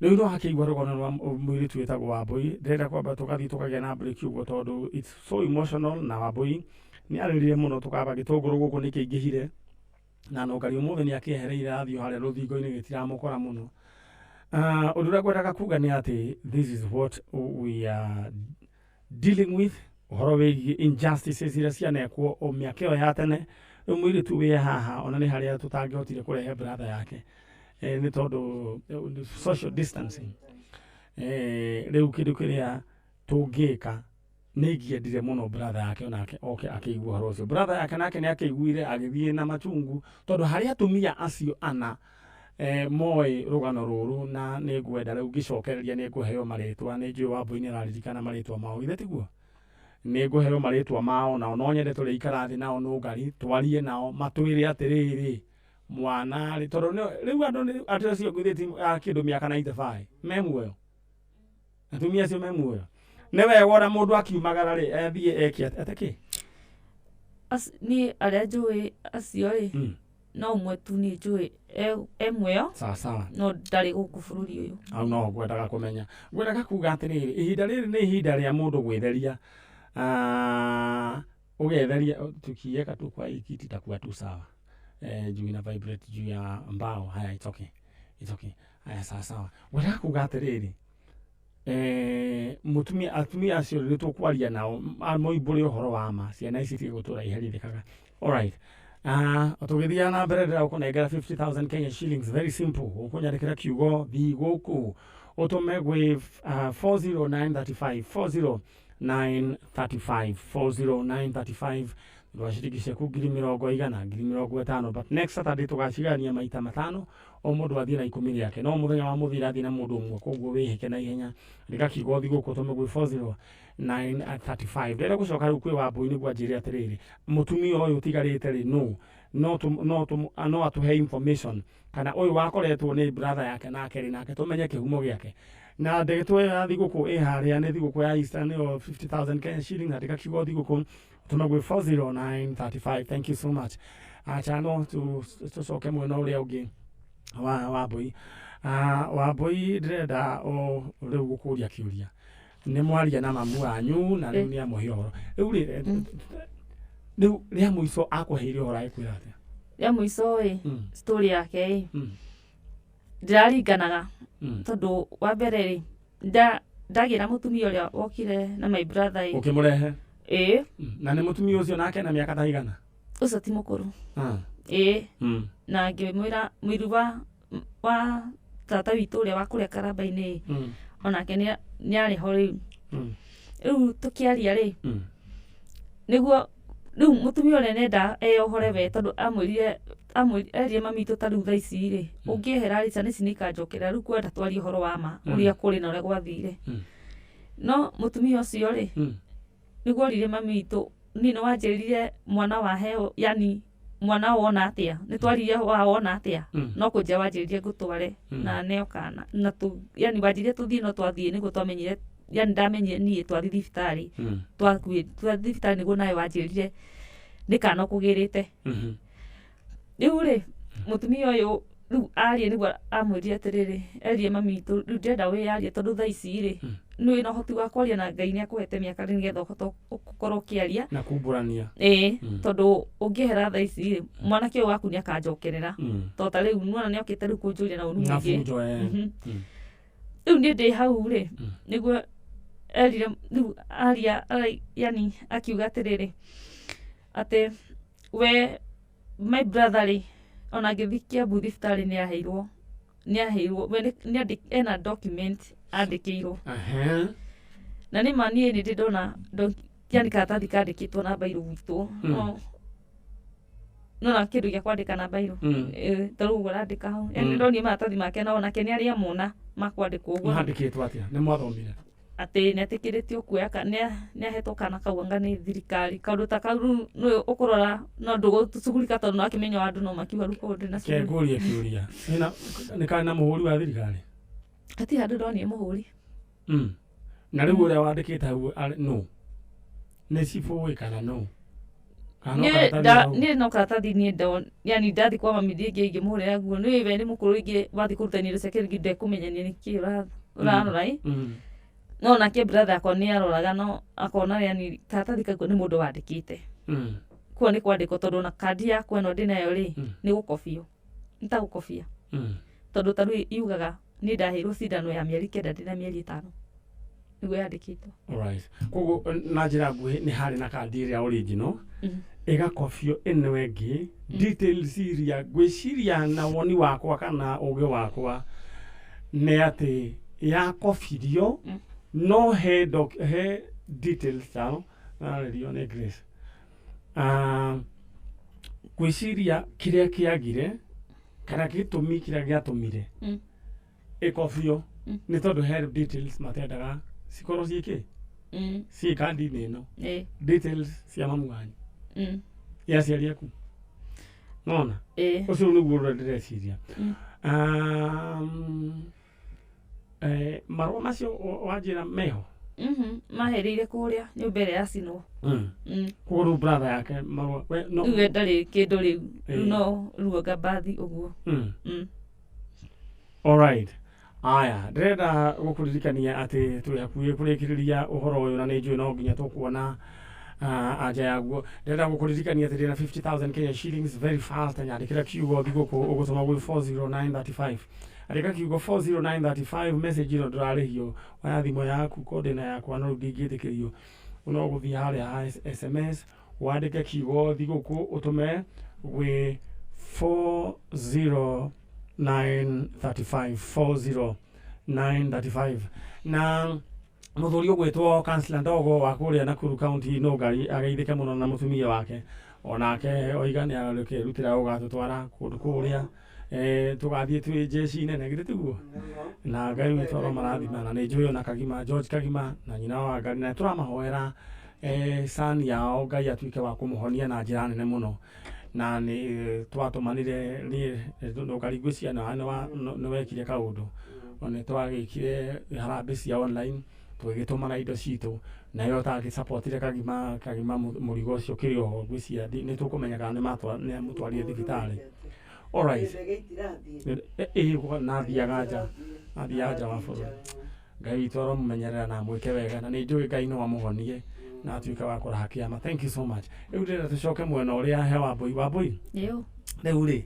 rä u no hakä igua rå gono rwa mwä rä tu wä tagwo Wambui ndärenda kwamba tå gathiä tå kagä na break å guo tondå it's so emotional na Wambui nä arä rire må no tå kamba gä tå ngå rå gå kå nä kä ingä hire na nongari å må thä nä akä ehereire athiä harä a rå thingo-inä gä tiramå kora må no å ndå å rä a ngwendaga kuga nä atä this is what we are dealing with å horo wä injustices iria cianekwo o mä aka ä yo ya tene rä u må irä tu wä haha ona nä harä a tå tangä hotire kå rehe brother yake nä tondå social distancing rä u kä ndå kä rä a tå ngä ka nä ingĩendire må no brother yake onake oke akä igua horo å cio brother yake nake nä akä iguire agä thiä na machungu tondå harä a atumia acio ana moä rå gano rå rå na nä ngwenda rä u ngä cokereria nä ngå heo marä twa nä njå Wambui nä araririkana marä twa mao ithe tiguo nä ngå heo marä twa mao nao no nyende tå rä ikara thä nao nå ngari twarie nao matwä rä atä rä rä mwana rä tondå rä u andå acio ngwithä kä ndå mä aka 95 me muoyo atumia acio me muoyo nä wega ona må ndå akiumagara rä athiä eke atä niä arä a njå ä acio rä no å mwe tu nä njå ä e muoyo no ndarä gå kå bå rå ri å yå au no ngwendaga kå menya ngwendaga kuga atä rä rä ihinda rä rä nä ihinda rä a må ndå gwä theria å getheria tukieka tå kwa ikiti takuwa tu sawa juu ina vibrate juu ya mbao haya it's okay haya sawa ngwendaga kuga atä rä rä mutumia atumia acio rä tå kwaria nao moimbå rä å horo wa ma ciana ici tigå tå ra iherithäkaga alright tå gä thiaga na mbere ndä ra gå kå nengera 50,000 Kenya shillings very simple gå kå nyandä kä ra kiugo thi gå kå å tå me gwä 40935 40935 rwa ciringi ciaku 100,000 150,000 but next Saturday tugacigania maita matano o mundu athie na ikumi riake no muthenya wa muthira athie na mundu umwe koguo wihike na ihenya rika kigothi guku tume gwi 40935 ndenda gucoka riu kwi Wambui niguo anjire atiriri mutumia uyu utigarite ri no atuhe information kana uyu wakoretwo ni brother yake nake ri nake tumenye kihumo giake na ndegitwe ya thiguku iharia ni thiguku ya Easter ni 50,000 Kenya shillings na rika kigothi guku tumagwe 40935 thank you so much achano tucoke mwena uria ungi wa Wambui Wambui ndirenda o riu gukuria kiuria ni mwaria na mamu wanyu na riu ni amuhe horo riu ria muico akuheire horo aikwira atia ria muico story yake ndiraringanaga tondu wa mbere ri ndagira mutumia uria wokire na my brother ukimurehe na nä må tumia å cio nake na mä aka taigana å cio ti må kå rå na ngä mwä ra må iru wa tata witå å rä a wa kå rä a karamba-inä onake nä arä ho rä u tå kä aria rä nä guo rä u må tumia å rä a nenda eyohore we tondå erire mami tå ta rä u tha ici rä å ngä ehera rä ciana ici nä ikanjokera rä u kwenda twarie å horo wa ma å rä a kå rä na å rä a gwathire no må tumia å cio rä niguo rire mami witå nä no wanjärire mwana waheo yani mwana wona atä nä twarire wona atä no kå nja wanjärire ngå tware na neo kana na yani wanjärire tå thiä no twathiä nä guo twamenyire yani ndamenyire niä twathi thibitarä twathi thibitarä nä guo nawe wanjärire nä kana kå gä rä te rä u rä må tumia å yå riu aria niguo amwĩrire atĩrĩrĩ erie mami itũ riu ndĩrenda wĩyarie tondũ thaa ici rĩ nĩ wĩna ũhoti wa kwaria na Ngai nĩakũhete mĩaka nĩgetha ũhote gũkorwo ũkĩaria na kumbũrania tondũ ũngĩehera thaa ici rĩ mwanake ũyũ waku nĩakanjokerera tondũ ta rĩu nĩwona nĩokĩte rĩu kũnjũria na ũru mũingĩ rĩu niĩ ndĩ hau rĩ nĩguo erire rĩu aria yani akiuga atĩrĩrĩ atĩ we my brother rĩ ona ngĩthi Kiambu thibitarĩ nĩaheirwo ena document andĩkĩirwo na nĩma niĩ nĩndĩ ndona yani karatathi kandĩkĩtwo na mbairũ gwitũ nona kĩndũ gĩa kwandĩka na mbairũ tondũ ũguo arandĩka hau nĩndonie maratathi make na onake nĩarĩ amona makwandĩkwo ũguo maandĩkĩtwo atĩa nĩ mwathomire atĩ nĩetĩkĩrĩtio kuoya nĩahetwo kana kau anga nĩ thirikari kaũndũ ta kau rĩu nĩwe ũkũrora no ndũgũcugurika tondũ nakĩmenya andũ no makiuga rĩu kaũndũ na kengũria kĩũria nĩ kana na mũhũri wa thirikari ati handũ ndonie mũhũri na rĩu ũrĩa wandĩkĩte hau no nĩ cibũĩ kana no niĩ no karatathi niĩ yani ndathi kwa mami ingĩmũhũrĩra nguo nĩ we nĩ mũkũrũ ingĩ wathi kũrutania indo ciake rĩngĩ ndekũmenya nĩkĩ ũrarora no nake brother akwa nĩ aroraga no akona yani karatathi kau nĩ mũndũ wandĩkĩte kuo nĩ kwandĩkwo tondũ na kandi yakwa ĩno ndĩnayo rĩ nĩ gũkobio nĩtagũkobia tondũ ta rĩu yugaga nĩ ndaheirwo cindano ya mĩeri 9 ndĩna mĩeri 5 nĩguo yandĩkĩtwo koguo na njĩra nguhĩ nĩ harĩ na kandi ĩrĩa original ĩgakobio ĩno ĩngĩ details iria ngwĩciria na woni wakwa kana ũgĩ wakwa nĩ atĩ yakobirio no he details tao narĩrio nĩ Grace ngwĩciria kĩrĩa kĩagire kana gĩtũmi kĩrĩa gĩatũmire ĩkobio nĩ tondũ he details matendaga cikorwo ciĩkĩ ciĩ kandi-inĩ ĩno details cia mamu wanyu ya aciari aku nona ũcio nĩguo ũrĩa ndĩreciria marũa macio wanjĩra meho mahereire kũrĩa nyũmba ĩrĩa yacinwo koguo rĩu brother yake marũa rĩu ndarĩ kĩndũ rĩu no ruonga mbathi ũguo alright aya ndĩrenda gũkũririkania atĩ twĩ hakuhĩ kũrĩkĩrĩria ũhoro ũyũ na nĩ njũĩ no nginya tũkuona anja yaguo ndĩrenda gũkũririkania atĩ ndĩna 50,000 Kenya shillings very fast nyandĩkĩra kiugo thigũkũ ũgũtũma gwĩ 40935 andĩka kiugo 40935 message ĩno ndũrarĩhio waya thimũ yaku kondena yakwa no ndingĩtĩkĩrio no gũthiĩ harĩa ha SMS wandĩke kiugo thigũkũ ũtũme gwĩ 40935 na mũthuri ũgwĩtwo Councillor Ndogo wa kũrĩa Nakuru County no Ngai ageithĩke mũno na mũtumia wake onake oiga nĩ arĩkĩrutĩra ũgatũtwara kũndũ kũrĩa tũgathiĩ twĩ jeshi nene githĩ tiguo na Ngai witũ aromarathima na nĩ njũĩ ona Kagima George Kagima na nyina wa Ngai na tũramahoera son yao Ngai atuĩke wa kũmũhonia na njĩra nene mũno na nĩ twatũmanire niĩ ndũkaringwe ciana nĩ wekire kaũndũ ona twagĩkire harambĩ cia online twĩgĩtũmana indo citũ nayo tagĩsupportire Kagima mũrigo ũcio kĩrĩ oho ngwĩciria nĩ tũkũmenya kana nĩ mũtwarire thibitarĩ alright nathiaga nja wa bũrũri Ngai witũ aromũmenyerera na mwĩke wega na nĩ njũĩ Ngai no amũhonie na atuĩke wa kũraha kĩama thank you so much rĩu ndĩrenda tũcoke mwena ũrĩa he Wambũi rĩu rĩ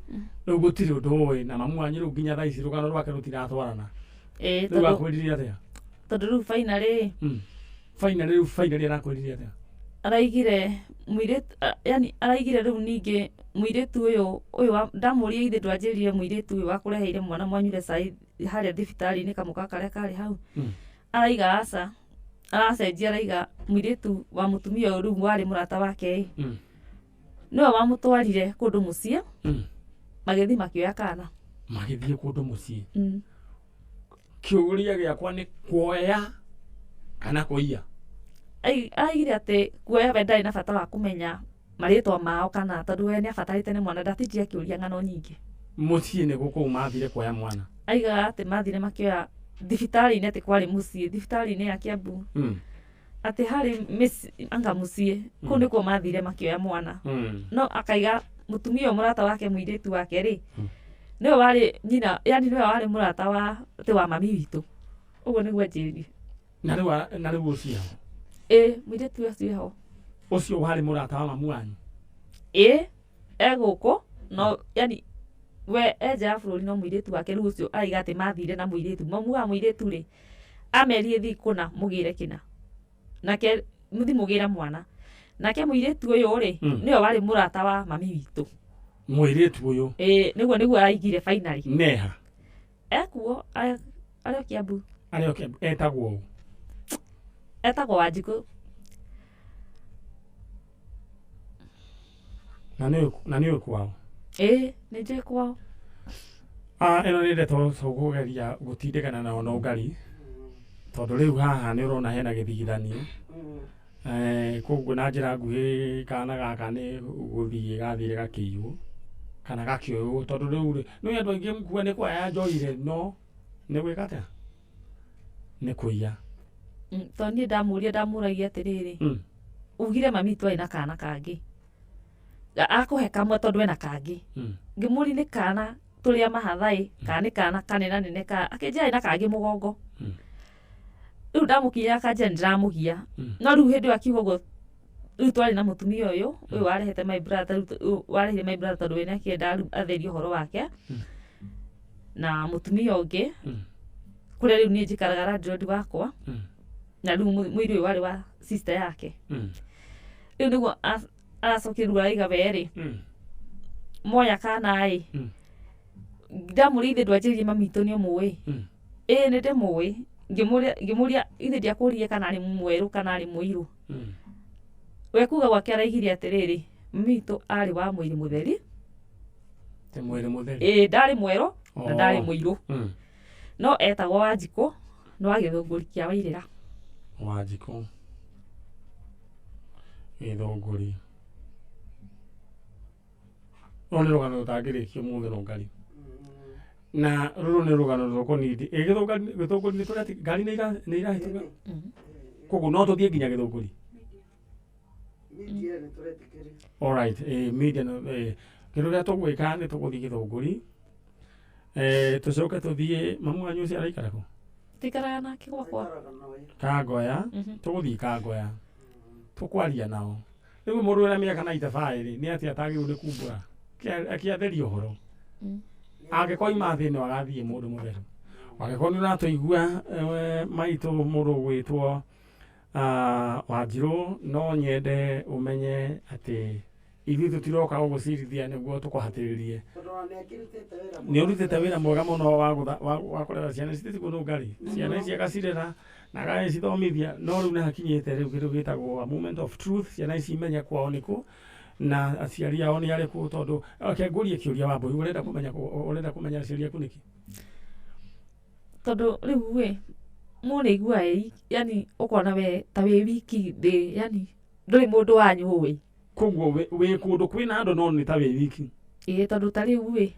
rĩu gũtirĩ ũndũ ũĩ na mamu wanyu rĩu nginya thaa ici rũgano rwake rũtiratwarana rĩu akwĩrire atĩa tondũ rĩu finally arakwĩrire atĩa araigire mũirĩtu yani araigire rĩu ningĩ mũirĩtu ũyũ ndamũria ithe ndwanjĩrire mũirĩtu ũyũ wakũreheire mwana mwanyure cai harĩa thibitarĩ-inĩ kamũka karĩa karĩ hau araiga aca aracenjia araiga mũirĩtu wa mũtumia ũyũ rĩu warĩ mũrata wake nĩwe wamũtwarire kũndũ mũciĩ magĩthiĩ makĩoya kana magĩthiĩ kũndũ mũciĩ kĩũria gĩakwa nĩ kuoya kana kũiya araigire atĩ kuoya we ndarĩ na bata wa kũmenya marĩtwa mao kana tondũ we nĩ abatarĩte nĩ mwana ndatinjia kĩũria ng'ano nyingĩ mũciĩ nĩ gũkũ mathire kuoya mwana aigaga atĩ mathire makĩoya thibitarĩ-inĩ atĩ kwarĩ mũciĩ thibitarĩ-inĩ ya Kiambu atĩ harĩ anga mũciĩ kũu nĩkuo mathire makĩoya mwana no akaiga mũtumia ũyũ mũrata wake mũirĩtu wake rĩ niwe wari nyina yani niwe wari murata wa mami witũ ũguo nĩguo njĩri na rĩu ũcio mũirĩtu ũcio ho ũcio warĩ mũrata wa mamu wanyu egũkũ no yani we enja bũrũri no mũirĩtu wake rĩu ũcio aiga atĩ mathire na mũirĩtu mamu wa mũirĩtu rĩ amerie thiĩ kũna mũgĩre kĩna nake mũthi mũgĩra mwana nake mũirĩtu ũyũ rĩ nĩwe warĩ mũrata wa mami witũ mũirĩtu ũyũ nĩguo araigire finally neha ekuo arĩ Kiambu etagwo ũũ etagwo Wanjikũ na nĩ kwao nĩ njũĩ kwao ĩno nĩ ndeto tũkũgeria gũtindĩkana nao na ũngari tondũ rĩu haha nĩ ũrona hena gĩthigithanio koguo na njĩra nguhĩ kana gaka nĩ gũthiĩ gathire gakĩiywo kana gakĩoywo tondũ rĩu nĩ andũ aingĩ mkuga nĩ kwaya njoire no nĩ gwĩka atĩa nĩ kũiya tondũ niĩ ndamũragia atĩrĩrĩ ugire mami twarĩ na kana kangĩ akũhe kamwe tondũ ena kangĩ ngĩmũri nĩ kana tũrĩa mahathaĩ kana nĩ kana kanenanene akĩnjĩra na kangĩ mũgongo rĩu ndamũkinyĩra akanjĩra nĩndĩramũgia no rĩu hĩndĩ ĩyo akiuga ũguo rĩu twarĩ na mũtumia ũyũ warehete my brother warehire my brother tondũ we nĩakĩenda rĩu atherie ũhoro wake na mũtumia ũngĩ kũrĩa rĩu niĩ njikaraga landlord wakwa na rĩu mũirũ ũyũ warĩ wa sister yake rĩu nĩguo aracokire rĩu araiga werĩ moya kana ndamũria ithe ndwanjĩrĩirie mami witũ nĩ ũmũĩ nĩ ndĩmũĩ ngĩmũria ithe ndiakũririe kana arĩ mwerũ kana arĩ mũirũ we kuga gwake araigire atĩrĩrĩ mami witũ arĩ wa mwĩrĩ mũtheri ndarĩ mwerũ na ndarĩ mũirũ no etagwo Wanjikũ no wa Gĩthũngũri kĩa Wairĩra Wanjikũ Gĩthũngũri no nĩ rũgano rũtangĩrĩkio mũthĩ no ngari na rũrũ nĩ rũgano rũkonĩ Gĩthũngũri nĩ tũrĩa ngari nĩ irahĩtũka koguo no tũthiĩ nginya Gĩthũngũri alright media kĩndũ gĩa tũgwĩka nĩ tũgũthiĩ Gĩthũngũri tũcoke tũthiĩ mamu wanyu ũcio araikara kũ tikaraga nake gwakwa Kangoya tũgũthiĩ Kangoya tũkwaria nao rĩu mũndũ ũrĩa mĩaka 95 nĩ atĩ atagĩrĩirwo nĩ kumbũra akĩatheria ũhoro angĩkorwo ima thĩinĩ wagathiĩ mũndũ mũtheru angĩkorwo nĩ ũratũigua maitũ mũndũ gwĩtwo Wanjirũ no nyende ũmenye atĩ ithuĩ tũtiroka gũgũcirithia nĩguo tũkũhatĩrĩrie nĩ ũrutĩte wĩra mwega mũno wa kũrera ciana ici tiguo no ngari ciana ici agacirera na agacithomithia no rĩu nĩ hakinyĩte rĩu kĩndũ gĩtagwo a moment of truth ciana ici imenya kwao nĩkũ na aciari ao nĩ arĩkũ tondũ ngũrie kĩũria Wambũi ũrenda kũmenya aciari aku nĩkĩ tondũ rĩu we mũrĩigua yani ũkona we ta wĩ wiki thĩ yani ndũrĩ mũndũ wanyu ũĩ koguo wĩ kũndũ kwĩna andũ no nĩ ta wĩ wiki tondũ ta rĩu we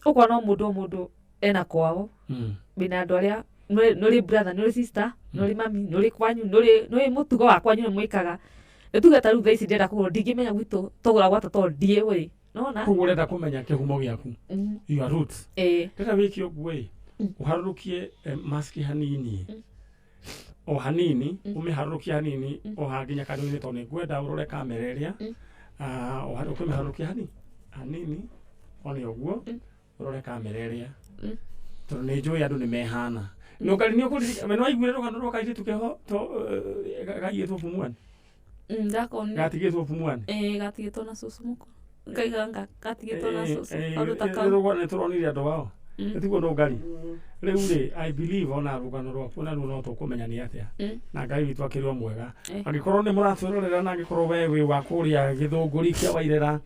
ũkona mũndũ ena kwao wĩna andũ arĩa nũrĩ brother nũrĩ sister nũrĩ mami nũrĩ kwanyu nũrĩ mũtugo wa kwanyu nĩ mwĩkaga tuge ta rĩu thaa ici ndĩrenda kũgũra ndingĩmenya gwitũ tũgũra gwata tondũ ndiĩ we nona koguo ũrenda kũmenya kĩhumo gĩaku your roots rĩrĩa wĩke ũguo ũharũrũkie maski hanini o hanini ũmĩharũrũkie hanini o hanginya kanua-inĩ tondũ nĩ ngwenda ũrore kamera ĩrĩa ũkĩmĩharũrũkia hanini one ũguo ũrore kamera ĩrĩa tondũ nĩ njũĩ andũ nĩ mehana nũngari nĩ ũkũririkana waiguire rũgano rwa kairĩtu keho gaiyĩtwo Pumwani gatigĩtwo Pumwani gatigĩtwo na cũcũ mũkũ ngaiga gatigĩtwo na cũcũ kaũndũ ta kau nĩ tũronire andũ ao tiguo no ngari rĩu rĩ I believe ona rũgano rwaku na rũo no tũkũmenya nĩ atĩa na Ngai witũ akĩrĩ o mwega angĩkorwo nĩ mũratwĩrorera na angĩkorwo we wĩ wa kũrĩa Gĩthũngũri kĩa Wairĩra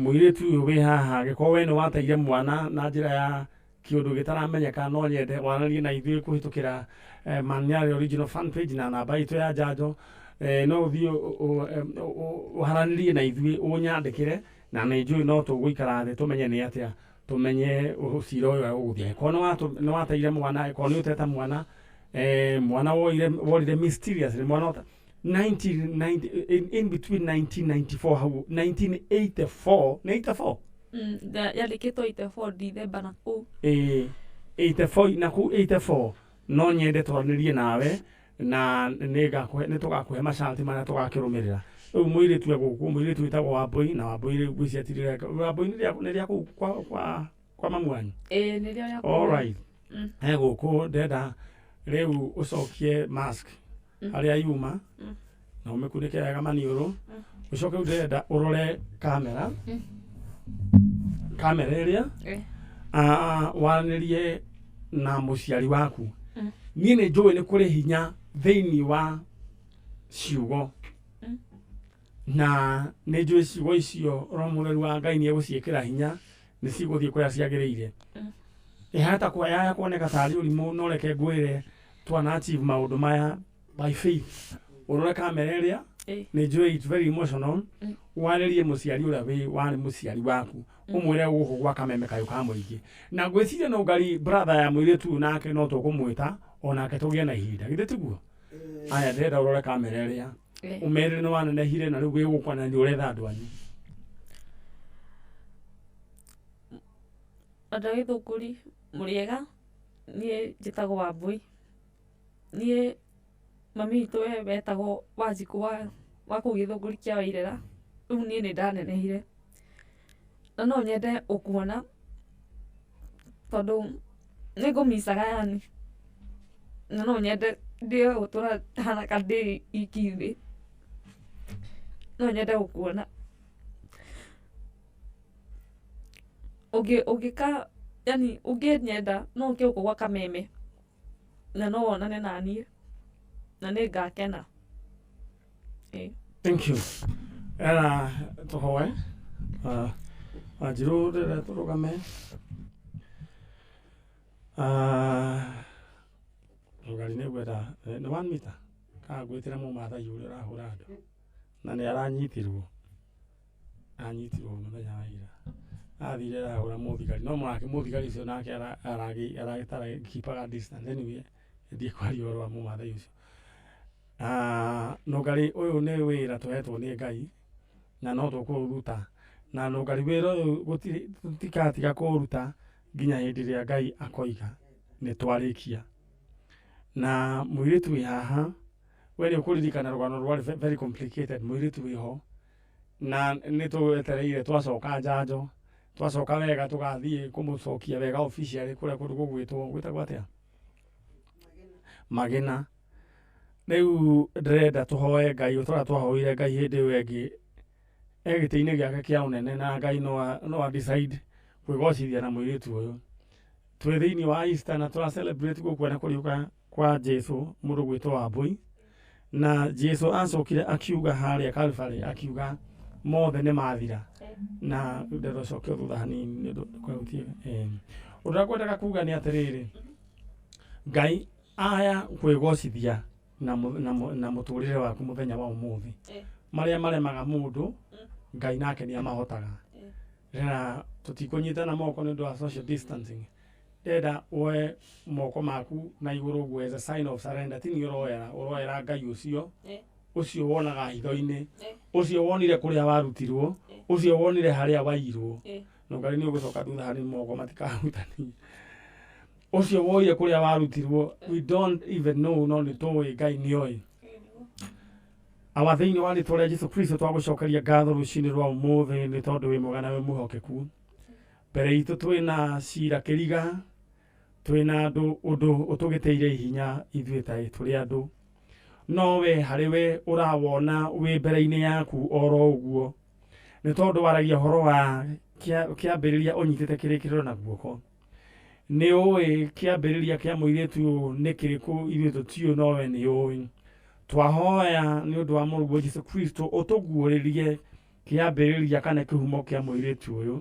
mũirĩtu ũyũ wĩ haha angĩkorwo we nĩ wateire mwana na njĩra ya kĩũndũ gĩtaramenyeka no nyende waranĩrie na ithuĩ kũhĩtũkĩra Maniare original fan page na namba itũ ya njanjo no ũthiĩ ũharanĩrie na ithuĩ ũnyandĩkĩre na nĩ njũĩ no tũgũikara thĩ tũmenye nĩ atĩa tũmenye ũcira ũyũ ũgũthiĩ angĩkorwo nĩ wateire mwana angĩkorwo nĩ ũteta mwana mwana worire mysteriously mwana in between 1994 1984 yandĩkĩtwo 84 December na kũu 84 na kũu 84 no nyende twaranĩrie nawe na nĩ tũgakũhe macati marĩa tũgakĩrũmĩrĩra rĩu mũirĩtu egũkũ mũirĩtu wĩtagwo Wambũi na Wambũi rĩu gwĩciatirĩra Wambũi nĩ rĩa kũu kwa mamu wanyu nĩ rĩo rĩa all right egũkũ ndenda rĩu ũcokie mask harĩa yuma na ũmĩkunĩke wega maniũrũ ũcoke rĩu ndĩrenda ũrore kamera ĩrĩa waranĩrie na mũciari waku niĩ nĩ njũĩ nĩ kũrĩ hinya thĩinĩ wa ciugo na nĩ njũĩ ciugo icio Roho Mũtheru wa Ngai nĩ egũciĩkĩra hinya nĩ cigũthiĩ kũrĩa ciagĩrĩire ĩhata kwaya kuoneka tarĩ ũrimũ no reke ngwĩre twana achieve maũndũ maya by faith ũrore kamera ĩrĩa nĩ njũĩ it's very emotional warĩrie mũciari ũrĩa warĩ mũciari waku ũmwĩre gũkũ gwa kameme kayũ ka mũingĩ na ngwĩciria no ngari brother ya mũirĩtu nake no tũkũmwĩta onake tũgĩe na ihinda githĩ tiguo aya ndĩrenda ũrore kamera ĩrĩa ũmerĩre nĩ wanenehire na rĩu gĩgũkwa na nĩ ũretha andũ anyu andũ a Gĩthũngũri mũrĩega niĩ njĩtagwo Wambũi niĩ mami witũ we wetagwo Wanjikũ wa kũu Gĩthũngũri kĩa Wairera rĩu niĩ nĩ ndanenehire na no nyende ũkuona tondũ nĩ ngũmicaga yani na no nyende ndĩe gũtũra hana ka ndĩ iki thĩ no nyende gũkuona ũngĩka yani ũngĩnyenda no ũke gũkũ gwa kameme na no wonane na niĩ na nĩ ngakena thank you tũhoe Wanjirũ ndĩrenda tũrũgame rũgari nĩ gwenda nĩ 1 meter kana gwĩtĩra mũmathai ũrĩa ũrahũra andũ na nĩ anyitirwo mũthenya wa ira athire arahũra mũthigari no mũnake mũthigari ũcio nake aragĩtara kipaga distance anyway ndiĩ kwaria ũhoro wa mũmathai ũcio nũngari ũyũ nĩ wĩra tũhetwo nĩ Ngai na no tũkũũruta na nũngari wĩra ũyũ tũtikatiga kũũruta nginya hĩndĩ ĩrĩa Ngai akoiga nĩ twarĩkia na mũirĩtu wĩ haha we nĩ ũkũririkana rũgano rwarĩ very complicated mũirĩtu wĩho na nĩ tũetereire twacoka njanjo twacoka wega tũgathiĩ kũmũcokia wega officially kũrĩa kũndũ gwĩtagwo atĩa Magina rĩu ndĩrenda tũhoe Ngai ũtũra twahoire Ngai hĩndĩ ĩyo ĩngĩ gĩtĩ-inĩ gĩake kĩa ũnene na Ngai no decide kwĩgocithia na mũirĩtu ũyũ twĩ thĩinĩ wa Easter na tũra celebrate gũkua na kũriũka kwa Jesũ mũndũ gwĩtwo Wambũi na Jesũ acokire akiuga harĩa Calvary akiuga mothe nĩ mathira na ndĩrocokio thutha hanini kwahutie ũndũ kwendaga kuga nĩ atĩrĩrĩ Ngai aya kwĩgocithia na mũtũrĩre waku mũthenya wa ũmũthĩ marĩa maremaga mũndũ Ngai nake nĩ amahotaga na tũtikũnyitana moko nĩ ũndũ wa social distancing ndenda woe moko maku na igũrũ ũguo as a sign of surrender tini ũroera Ngai ũcio wonaga hitho-inĩ ũcio wonire kũrĩa warutirwo ũcio wonire harĩa wairwo no Ngai nĩ ũgũcoka thutha hanini moko matikahutania ũcio woire kũrĩa warutirwo we don't even know no nĩ tũĩ Ngai nĩoĩ awa thĩinĩ wa rĩtwa rĩa Jesũ Kristo twagũcokeria ngatho rũcinĩ rwa ũmũthĩ nĩ tondũ wĩ mwega na wĩ mwĩhokeku mbere itũ twĩna cira kĩriga twĩna ũndũ ũtũgĩteire hinya ithuĩ ta tũrĩ andũ no we harĩ we ũrawona wĩ mbere-inĩ yaku oro ũguo nĩ tondũ waragia ũhoro wa kĩambĩrĩria ũnyitĩte kĩrĩkĩrĩro na guoko nĩ ũĩ kĩambĩrĩria kĩa mũirĩtu ũyũ nĩ kĩrĩkũ ithuĩ tũtiũĩ no we nĩ ũĩ twahoya nĩ ũndũ wa mũrũguo Jesũ Kristo ũtũguũrĩrie kĩambĩrĩria kana kĩhumo kĩa mũirĩtu ũyũ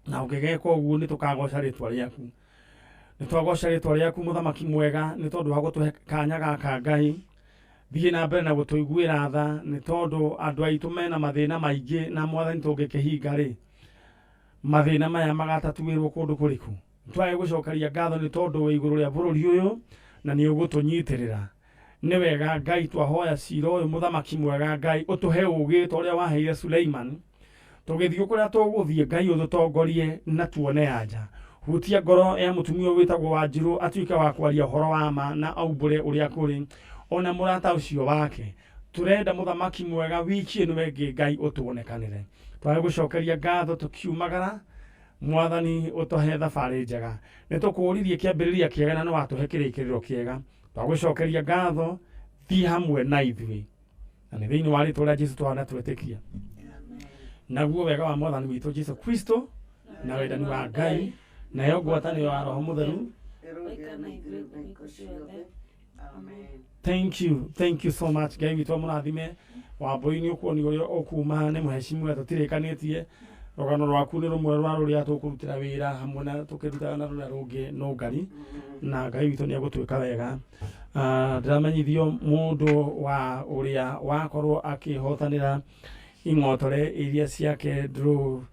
na ũngĩgeka ũguo nĩ tũkagoca rĩtwa rĩaku nĩ twagoca rĩtwa rĩaku mũthamaki mwega nĩ tondũ wa gũtũhe kanya gaka Ngai thiĩ na mbere na gũtũiguĩra tha nĩ tondũ andũ aitũ mena mathĩna maingĩ na Mwathani tũngĩkĩhinga-rĩ mathĩna maya magatatuĩrwo kũndũ kũrĩkũ twage gũcokeria ngatho nĩ tondũ wĩ igũrũ rĩa bũrũri ũyũ na nĩ ũgũtũnyitĩrĩra nĩ wega Ngai twahoya cira ũyũ mũthamaki mwega Ngai ũtũhe ũũgĩ ta ũrĩa waheire Suleiman tugithio kuria tuguthie Ngai uthutongorie na tuone anja hutia ngoro ya mutumia witagwo Wanjiru atuike wa kwaria uhoro wa ma na aumbure uria kuri ona murata ucio wake turenda muthamaki mwega wiki ino wengi Ngai utuonekanire twage gucokeria ngatho tukiumagara mwathani utohe thabari njega nitukuririe kiambiriria kiega na watuhe kirikiriro kiega twagucokeria ngatho thi hamwe na ithui na ni thiini wa ritwa ria Jesu twana twetikia naguo wega wa mwathani witu Jesu Kristo na wendani wa Ngai na yo ngwatanio ya Roho Mutheru. Thank you so much. Ngai witu murathime wambui-ini ukuoni uria ukuma ni muheshimu tutirikanitie rogano rwaku ni rumwe rwa ruria tukurutira wira hamwe na tukirutaga na ruria rungi no Ngai na Ngai witu ni agutwika wega. Ndiramenyithio mundu wa uria wakorwo akihotanira ing'otore iria ciake ndru